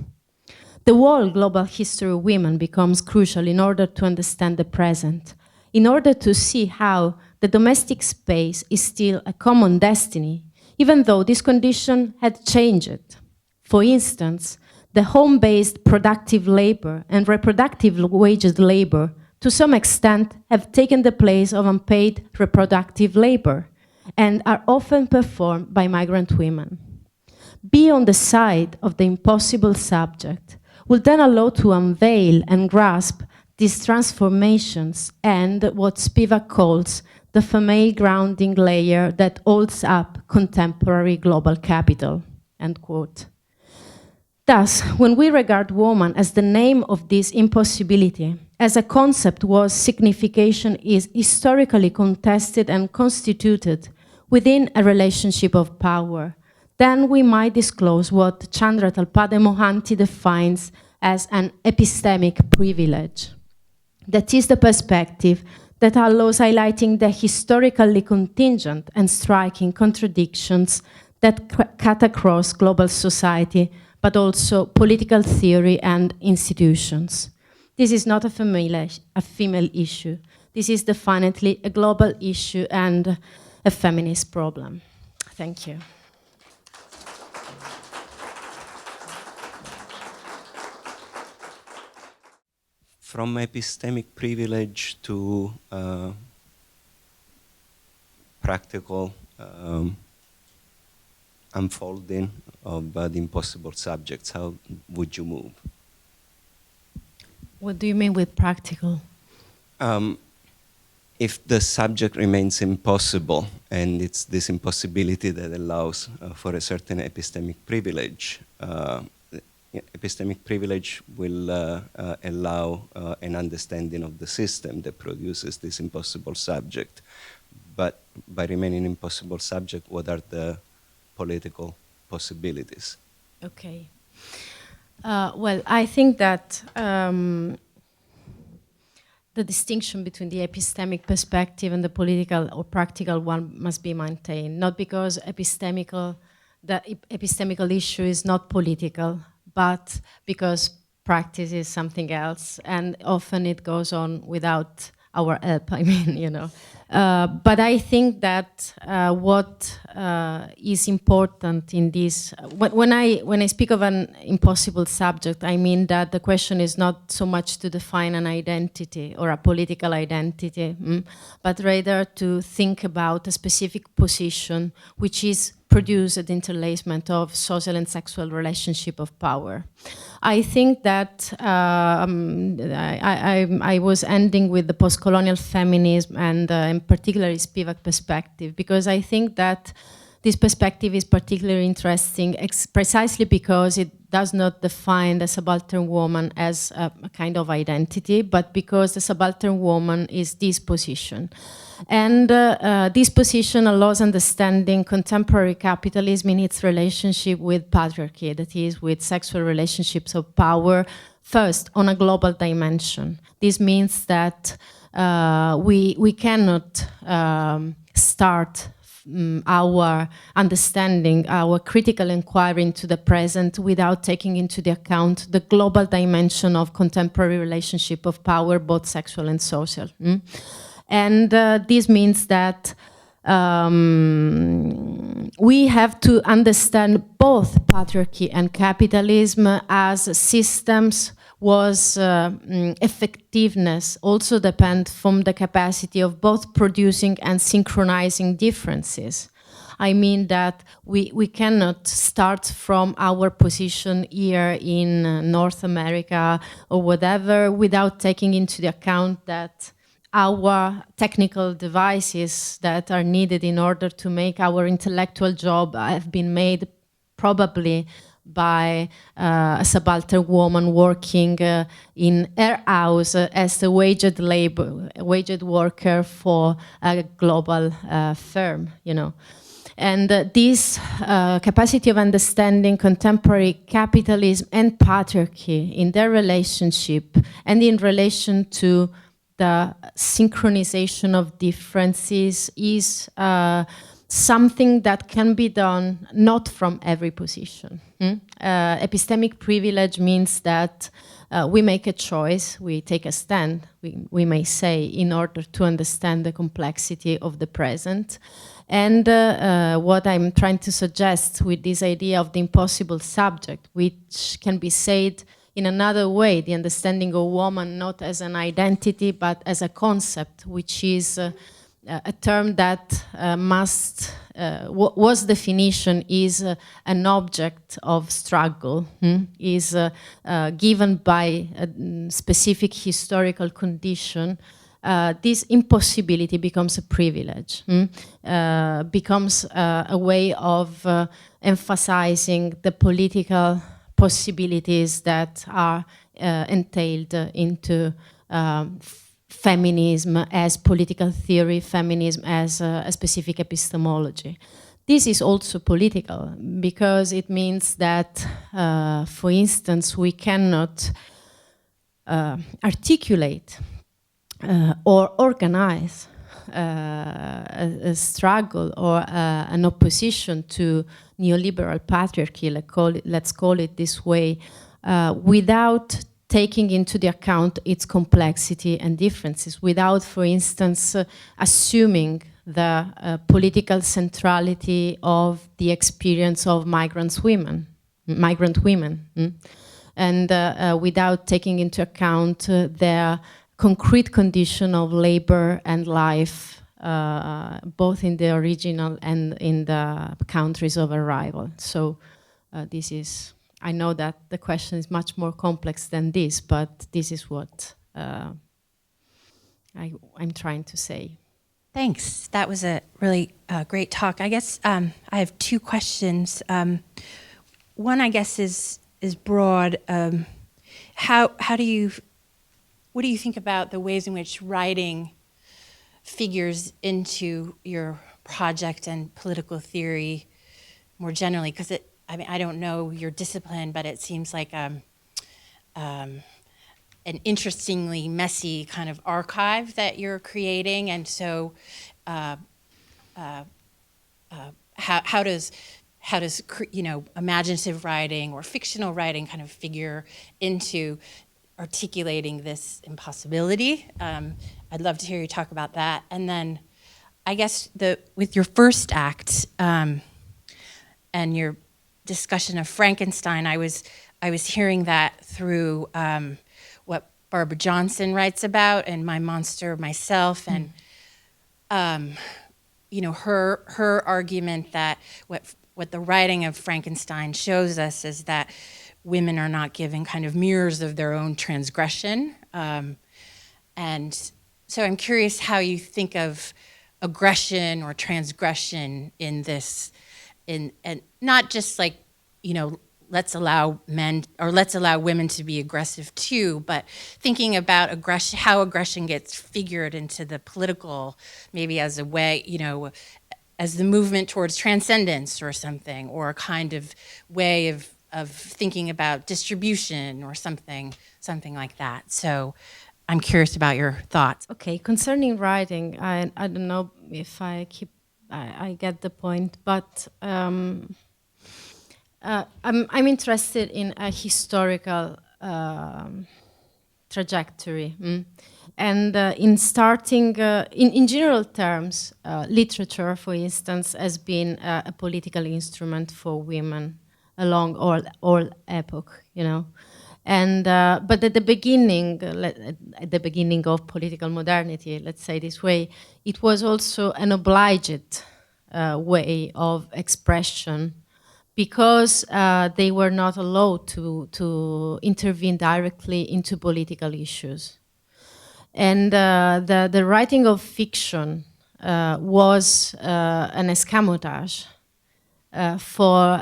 The whole global history of women becomes crucial in order to understand the present, in order to see how the domestic space is still a common destiny, even though this condition had changed. For instance, the home-based productive labor and reproductive waged labor to some extent have taken the place of unpaid reproductive labor and are often performed by migrant women. Be on the side of the impossible subject will then allow to unveil and grasp these transformations and what Spivak calls the female grounding layer that holds up contemporary global capital, end quote. Thus, when we regard woman as the name of this impossibility, as a concept whose signification is historically contested and constituted within a relationship of power, then we might disclose what Chandra Talpade Mohanty defines as an epistemic privilege. That is the perspective that allows highlighting the historically contingent and striking contradictions that cut across global society, but also political theory and institutions. This is not a female issue. This is definitely a global issue and a feminist problem. Thank you. From epistemic privilege to practical unfolding of the impossible subjects, how would you move? What do you mean with practical? if the subject remains impossible, and it's this impossibility that allows for a certain epistemic privilege, epistemic privilege will allow an understanding of the system that produces this impossible subject. But by remaining impossible subject, what are the political possibilities? Okay. Well, I think that the distinction between the epistemic perspective and the political or practical one must be maintained, not because the epistemical issue is not political, but because practice is something else, and often it goes on without our help, I mean, you know. But I think that what is important in this, when I speak of an impossible subject, I mean that the question is not so much to define an identity or a political identity, but rather to think about a specific position which is produce an interlacement of social and sexual relationship of power. I think that I was ending with the post-colonial feminism and in particular Spivak perspective, because I think that this perspective is particularly interesting precisely because it does not define the subaltern woman as a kind of identity, but because the subaltern woman is this position. And this position allows understanding contemporary capitalism in its relationship with patriarchy, that is, with sexual relationships of power, first on a global dimension. This means that we cannot start our understanding, our critical inquiry into the present without taking into the account the global dimension of contemporary relationship of power, both sexual and social. And this means that we have to understand both patriarchy and capitalism as systems was effectiveness also depend from the capacity of both producing and synchronizing differences. I mean that we cannot start from our position here in North America or whatever without taking into the account that our technical devices that are needed in order to make our intellectual job have been made probably by a subaltern woman working in her house as a waged worker for a global firm, you know. And this capacity of understanding contemporary capitalism and patriarchy in their relationship and in relation to the synchronization of differences is something that can be done not from every position. Epistemic privilege means that we make a choice, we take a stand, we may say, in order to understand the complexity of the present. And what I'm trying to suggest with this idea of the impossible subject, which can be said in another way, the understanding of woman not as an identity, but as a concept, which is a term that was definition is an object of struggle, is given by a specific historical condition. This impossibility becomes a privilege, becomes a way of emphasizing the political possibilities that are entailed into feminism as political theory, feminism as a specific epistemology. This is also political because it means that, for instance, we cannot articulate or organize a struggle or an opposition to neoliberal patriarchy, let's call it this way, without taking into the account its complexity and differences, without, for instance, assuming the political centrality of the experience of migrant women, and without taking into account their concrete condition of labor and life, both in the original and in the countries of arrival. So this is, I know that the question is much more complex than this, but this is what I'm trying to say. Thanks. That was a really great talk. I guess I have two questions. One, I guess, is broad. What do you think about the ways in which writing figures into your project and political theory more generally? Because I don't know your discipline, but it seems like an interestingly messy kind of archive that you're creating, and so how does imaginative writing or fictional writing kind of figure into articulating this impossibility? I'd love to hear you talk about that. And then I guess with your first act and your discussion of Frankenstein, I was hearing that through what Barbara Johnson writes about and My Monster, Myself, and her argument that what the writing of Frankenstein shows us is that women are not given kind of mirrors of their own transgression. And so I'm curious how you think of aggression or transgression in this, and not just like, let's allow men or let's allow women to be aggressive too, but thinking about aggression, how aggression gets figured into the political, maybe as a way, as the movement towards transcendence or something, or a kind of way of thinking about distribution or something like that. So I'm curious about your thoughts. Okay, concerning writing, I don't know if I get the point, but I'm interested in a historical trajectory, and in starting, in general terms, literature, for instance, has been a political instrument for women along all epoch, and but at the beginning of political modernity, let's say this way, it was also an obliged way of expression, because they were not allowed to intervene directly into political issues. And the writing of fiction was an escamotage for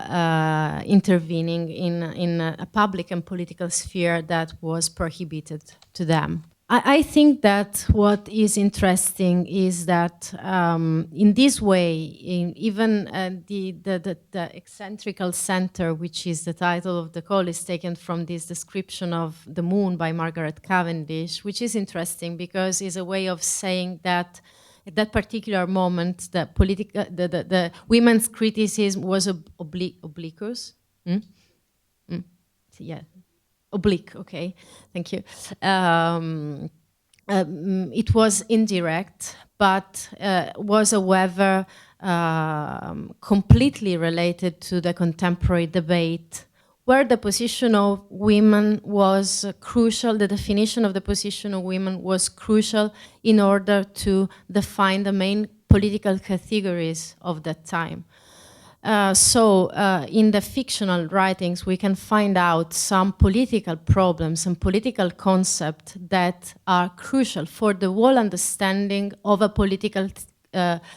intervening in a public and political sphere that was prohibited to them. I think that what is interesting is that in this way, even the Excentrical Center, which is the title of the call, is taken from this description of the moon by Margaret Cavendish, which is interesting because it's a way of saying that at that particular moment, the women's criticism was obliquous. Yeah. Oblique, okay, thank you. It was indirect, but was, however, completely related to the contemporary debate, where the position of women was crucial, the definition of the position of women was crucial in order to define the main political categories of that time. So in the fictional writings, we can find out some political problems and political concepts that are crucial for the whole understanding of a political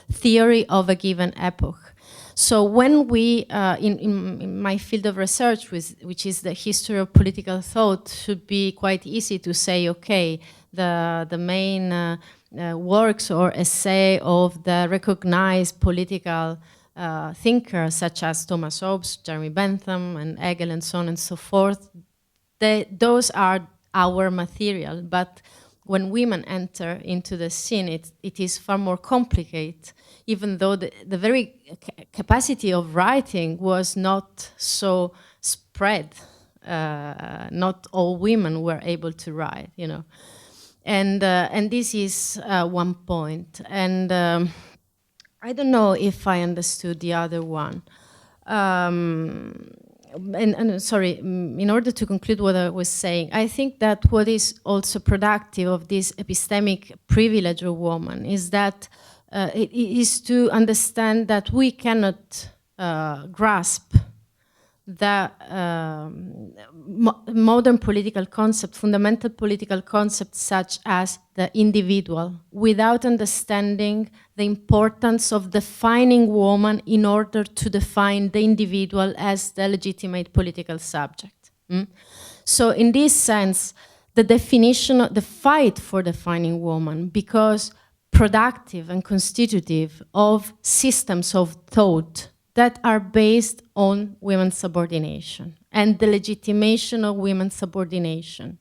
theory of a given epoch. So when we, in my field of research, which is the history of political thought, should be quite easy to say, okay, the main works or essay of the recognized political thinkers such as Thomas Hobbes, Jeremy Bentham, and Hegel, and so on and so forth, those are our material. But when women enter into the scene, it is far more complicated, even though the very capacity of writing was not so spread. Not all women were able to write, And this is one point. And I don't know if I understood the other one. And sorry, in order to conclude what I was saying, I think that what is also productive of this epistemic privilege of woman is that it is to understand that we cannot grasp that modern political concept, fundamental political concepts such as the individual, without understanding the importance of defining woman in order to define the individual as the legitimate political subject. So in this sense, the definition, the fight for defining woman, because productive and constitutive of systems of thought that are based on women's subordination and the legitimation of women's subordination.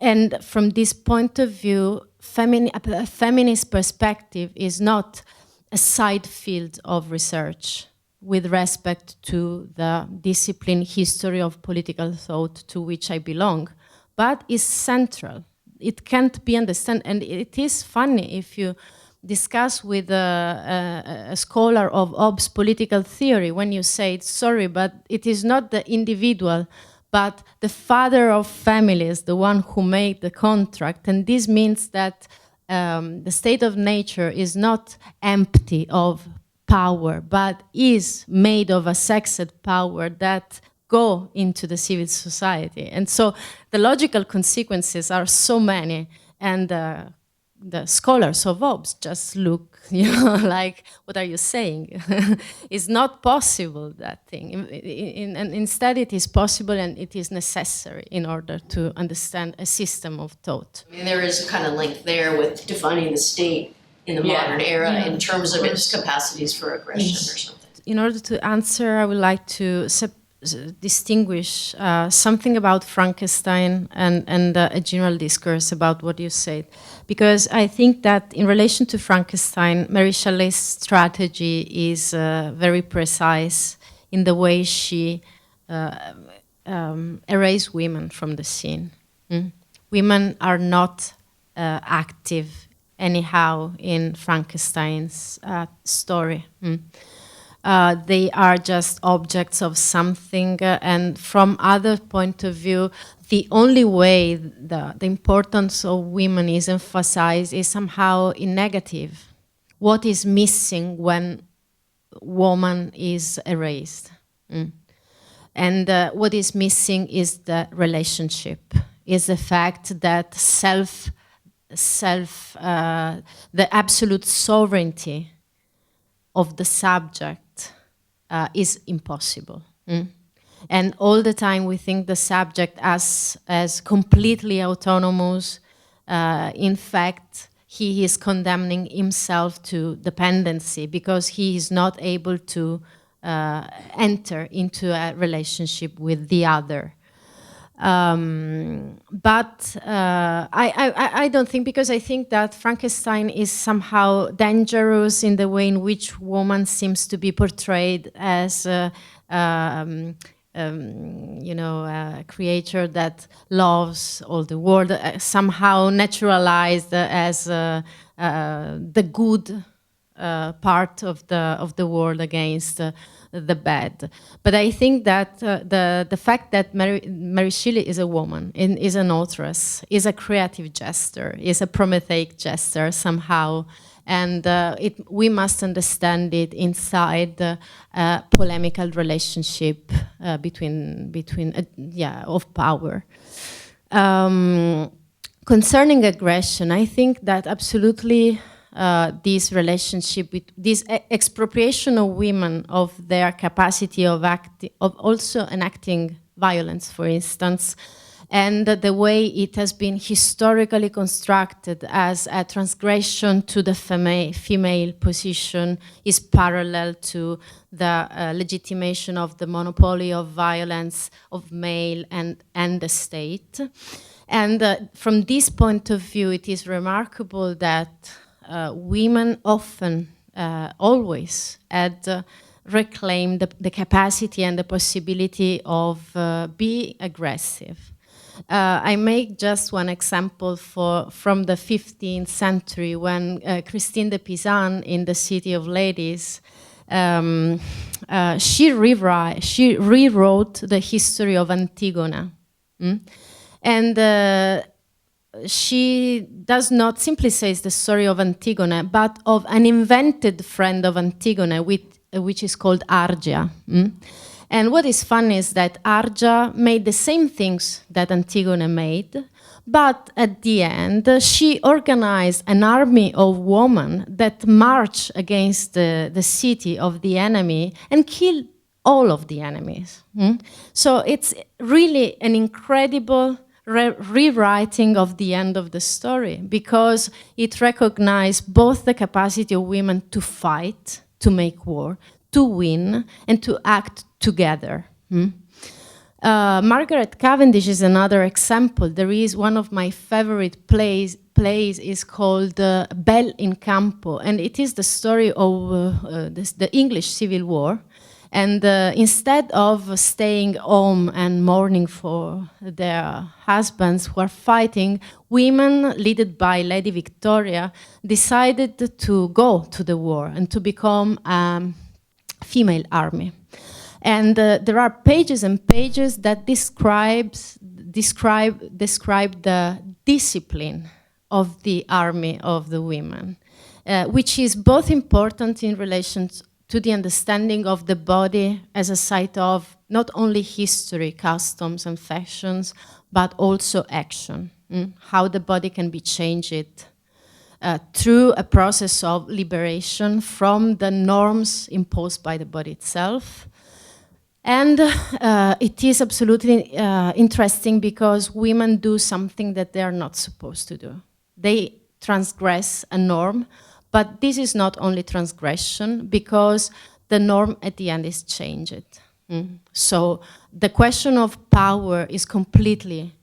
And from this point of view, a feminist perspective is not a side field of research with respect to the discipline history of political thought to which I belong, but is central. It can't be understood, and it is funny if you discuss with a scholar of Hobbes' political theory, when you say, sorry, but it is not the individual, but the father of families, the one who made the contract. And this means that the state of nature is not empty of power, but is made of a sexed power that go into the civil society. And so the logical consequences are so many, and the scholars of Hobbes just look, like, what are you saying? It's not possible, that thing. And instead it is possible, and it is necessary in order to understand a system of thought. I mean, there is a kind of link there with defining the state in the modern era in terms of its capacities for aggression or something. In order to answer, I would like to distinguish something about Frankenstein and a general discourse about what you said. Because I think that in relation to Frankenstein, Mary Shelley's strategy is very precise in the way she erases women from the scene. Women are not active anyhow in Frankenstein's story. They are just objects of something, and from other point of view, the only way the importance of women is emphasized is somehow in negative. What is missing when woman is erased? And what is missing is the relationship, is the fact that the absolute sovereignty of the subject is impossible. And all the time we think the subject as completely autonomous. In fact, he is condemning himself to dependency because he is not able to enter into a relationship with the other. But I don't think, because I think that Frankenstein is somehow dangerous in the way in which woman seems to be portrayed as a creature that loves all the world, somehow naturalized as the good part of the world against the bad. But I think that the fact that Mary Shelley is a woman, is an authoress, is a creative gesture, is a Prometheic gesture somehow, and we must understand it inside a polemical relationship of power. Concerning aggression, I think that absolutely this relationship with this expropriation of women of their capacity of also enacting violence, for instance, and the way it has been historically constructed as a transgression to the female position is parallel to the legitimation of the monopoly of violence of male and the state. And from this point of view, it is remarkable that women often, always, had reclaimed the capacity and the possibility of being aggressive. I make just one example from the 15th century when Christine de Pizan in the City of Ladies, she rewrote the history of Antigone. And she does not simply say the story of Antigone, but of an invented friend of Antigone, which is called Argia. And what is funny is that Arja made the same things that Antigone made, but at the end, she organized an army of women that marched against the city of the enemy and killed all of the enemies. So it's really an incredible rewriting of the end of the story, because it recognized both the capacity of women to fight, to make war, to win, and to act together. Margaret Cavendish is another example. There is one of my favorite plays is called Belle in Campo, and it is the story of the English Civil War. And instead of staying home and mourning for their husbands who are fighting, women, led by Lady Victoria, decided to go to the war and to become a female army. And there are pages and pages that describe the discipline of the army of the women, which is both important in relation to the understanding of the body as a site of not only history, customs, and fashions, but also action, how the body can be changed through a process of liberation from the norms imposed by the body itself. And it is absolutely interesting because women do something that they are not supposed to do. They transgress a norm, but this is not only transgression, because the norm at the end is changed. So the question of power is completely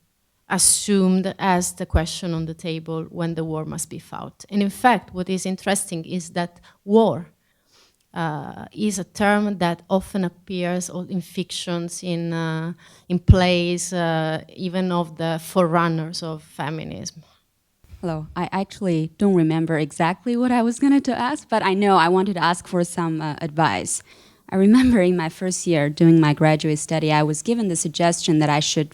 assumed as the question on the table when the war must be fought. And in fact, what is interesting is that war is a term that often appears in fictions, in plays, even of the forerunners of feminism. Hello. I actually don't remember exactly what I was going to ask, but I know I wanted to ask for some advice. I remember in my first year doing my graduate study, I was given the suggestion that I should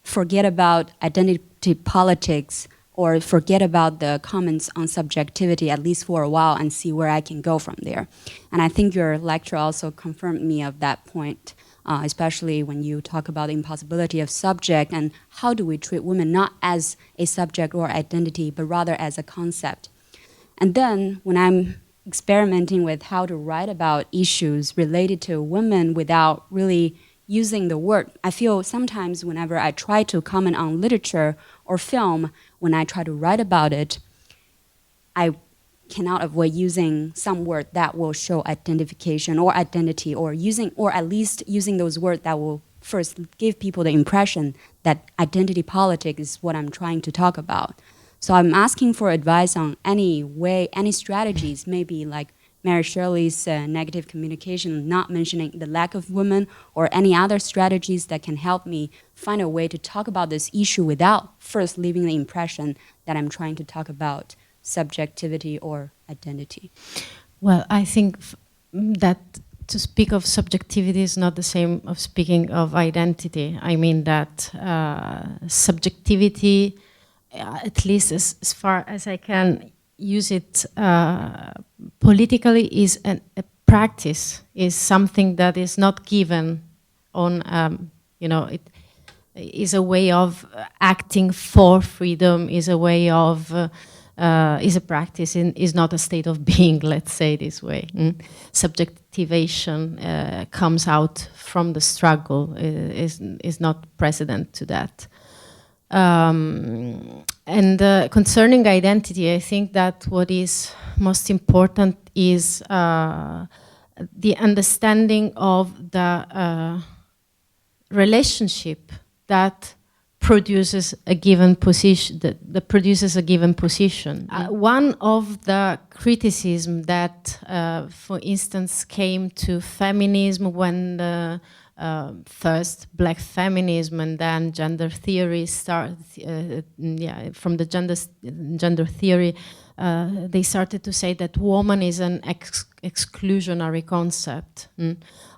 forget about identity politics or forget about the comments on subjectivity, at least for a while, and see where I can go from there. And I think your lecture also confirmed me of that point. Especially when you talk about the impossibility of subject and how do we treat women not as a subject or identity, but rather as a concept. And then when I'm experimenting with how to write about issues related to women without really using the word, I feel sometimes whenever I try to comment on literature or film, when I try to write about it, I cannot avoid using some word that will show identification or identity, or at least using those words that will first give people the impression that identity politics is what I'm trying to talk about. So I'm asking for advice on any strategies, maybe like Mary Shelley's negative communication, not mentioning the lack of women, or any other strategies that can help me find a way to talk about this issue without first leaving the impression that I'm trying to talk about subjectivity or identity. Well, I think that to speak of subjectivity is not the same of speaking of identity. I mean that subjectivity, at least as far as I can use it politically, is a practice, is something that is not given on, it is a way of acting for freedom, is a way of is a practice, is not a state of being, let's say this way. Subjectivation comes out from the struggle, is not precedent to that. And concerning identity, I think that what is most important is the understanding of the relationship that produces a given position, that produces a given position. One of the criticism that, for instance, came to feminism when the first black feminism and then gender theory started, from the gender theory, they started to say that woman is an exclusionary concept.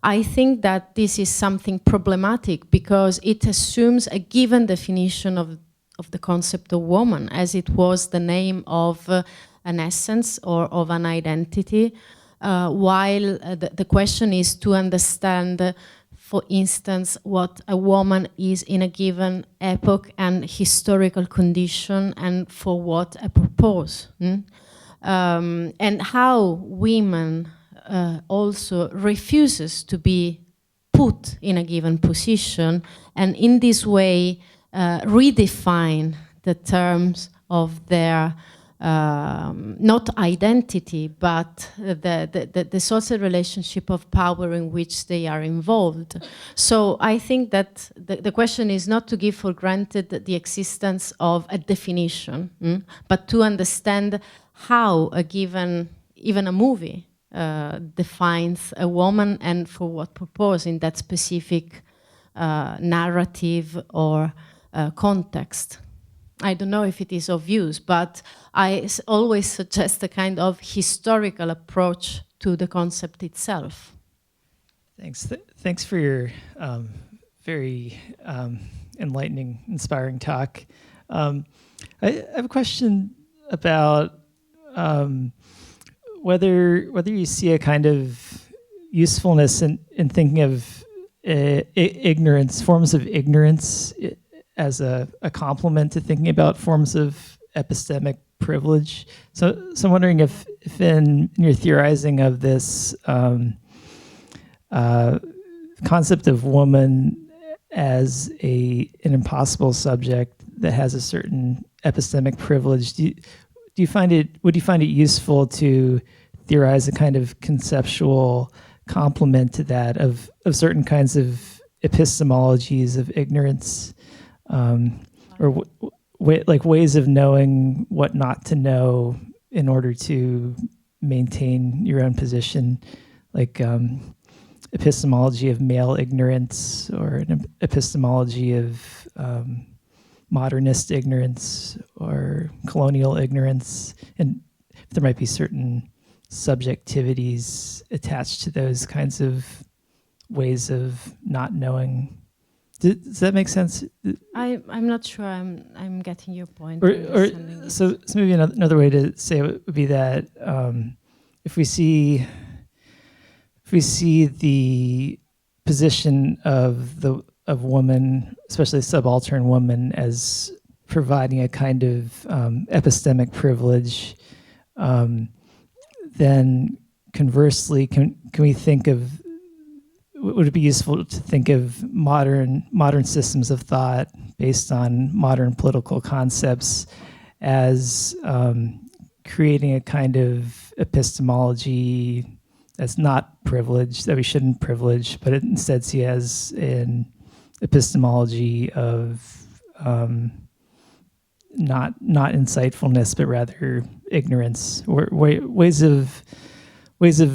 I think that this is something problematic because it assumes a given definition of the concept of woman, as it was the name of an essence or of an identity, while the question is to understand for instance, what a woman is in a given epoch and historical condition, and for what a purpose. And how women also refuses to be put in a given position, and in this way redefine the terms of their not identity, but the social relationship of power in which they are involved. So I think that the question is not to give for granted the existence of a definition, but to understand how a given, even a movie, defines a woman and for what purpose in that specific narrative or context. I don't know if it is of use, but I always suggest a kind of historical approach to the concept itself. Thanks. Thanks for your very enlightening, inspiring talk. I have a question about whether you see a kind of usefulness in thinking of ignorance, forms of ignorance, as a complement to thinking about forms of epistemic privilege. So I'm wondering if in your theorizing of this concept of woman as an impossible subject that has a certain epistemic privilege, would you find it useful to theorize a kind of conceptual complement to that of certain kinds of epistemologies of ignorance? Or like ways of knowing what not to know in order to maintain your own position, like epistemology of male ignorance, or an epistemology of modernist ignorance or colonial ignorance, and there might be certain subjectivities attached to those kinds of ways of not knowing. Does that make sense? I'm not sure I'm getting your point. So maybe another way to say it would be that if we see the position of woman, especially subaltern woman, as providing a kind of epistemic privilege, then conversely, can we think of, would it be useful to think of modern systems of thought based on modern political concepts as creating a kind of epistemology that's not privileged, that we shouldn't privilege, but it instead see as an epistemology of not insightfulness, but rather ignorance, or ways of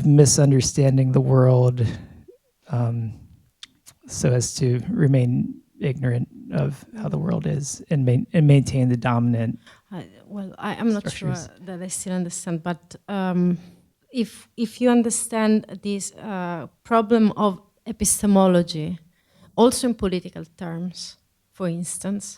misunderstanding the world, so as to remain ignorant of how the world is and maintain the dominant. I'm not sure that I still understand, but if you understand this problem of epistemology, also in political terms, for instance,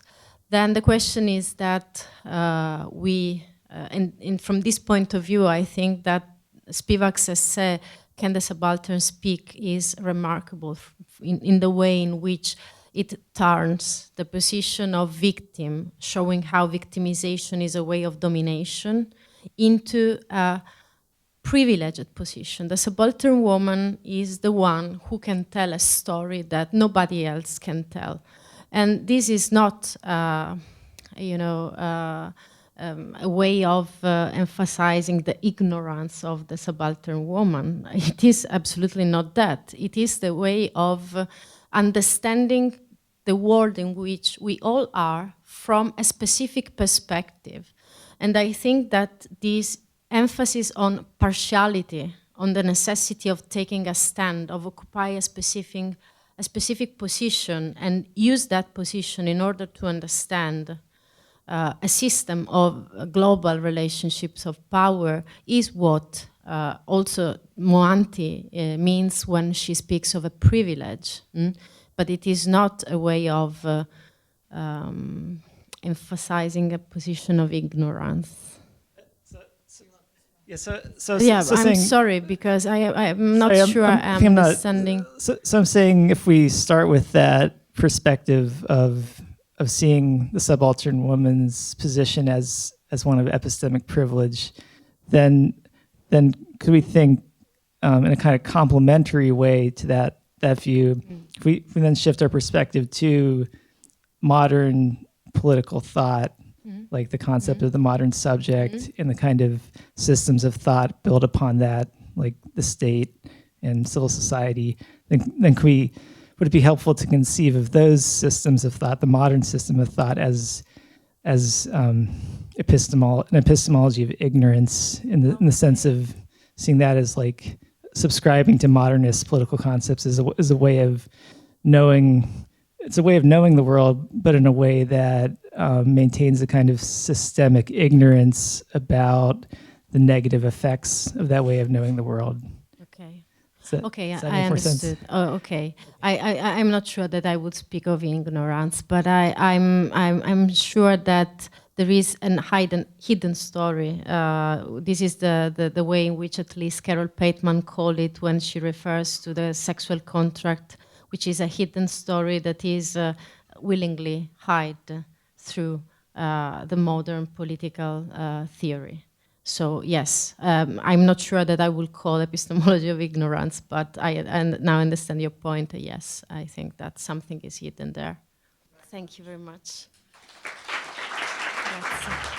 then the question is that and from this point of view, I think that Spivak's essay, Can the Subaltern Speak, is remarkable in the way in which it turns the position of victim, showing how victimization is a way of domination, into a privileged position. The subaltern woman is the one who can tell a story that nobody else can tell. And this is not, a way of emphasizing the ignorance of the subaltern woman. It is absolutely not that. It is the way of understanding the world in which we all are from a specific perspective. And I think that this emphasis on partiality, on the necessity of taking a stand, of occupy a specific position, and use that position in order to understand a system of global relationships of power, is what also Moanty means when she speaks of a privilege. But it is not a way of emphasizing a position of ignorance. Yeah, I'm saying, sorry because I'm not sure I'm understanding. So I'm saying if we start with that perspective of seeing the subaltern woman's position as one of epistemic privilege, then could we think in a kind of complementary way to that view? If we then shift our perspective to modern political thought, like the concept of the modern subject and the kind of systems of thought built upon that, like the state and civil society, then would it be helpful to conceive of those systems of thought, the modern system of thought, as an epistemology of ignorance in the sense of seeing that as like subscribing to modernist political concepts as a way of knowing. It's a way of knowing the world, but in a way that maintains a kind of systemic ignorance about the negative effects of that way of knowing the world. Okay. Does that I make more sense? understood. Oh, okay. I'm not sure that I would speak of ignorance, but I'm sure that there is a hidden story. This is the way in which at least Carol Pateman called it when she refers to the sexual contract, which is a hidden story that is willingly hid through the modern political theory. So yes, I'm not sure that I will call epistemology of ignorance, but I now understand your point. Yes, I think that something is hidden there. Thank you very much. Grazie.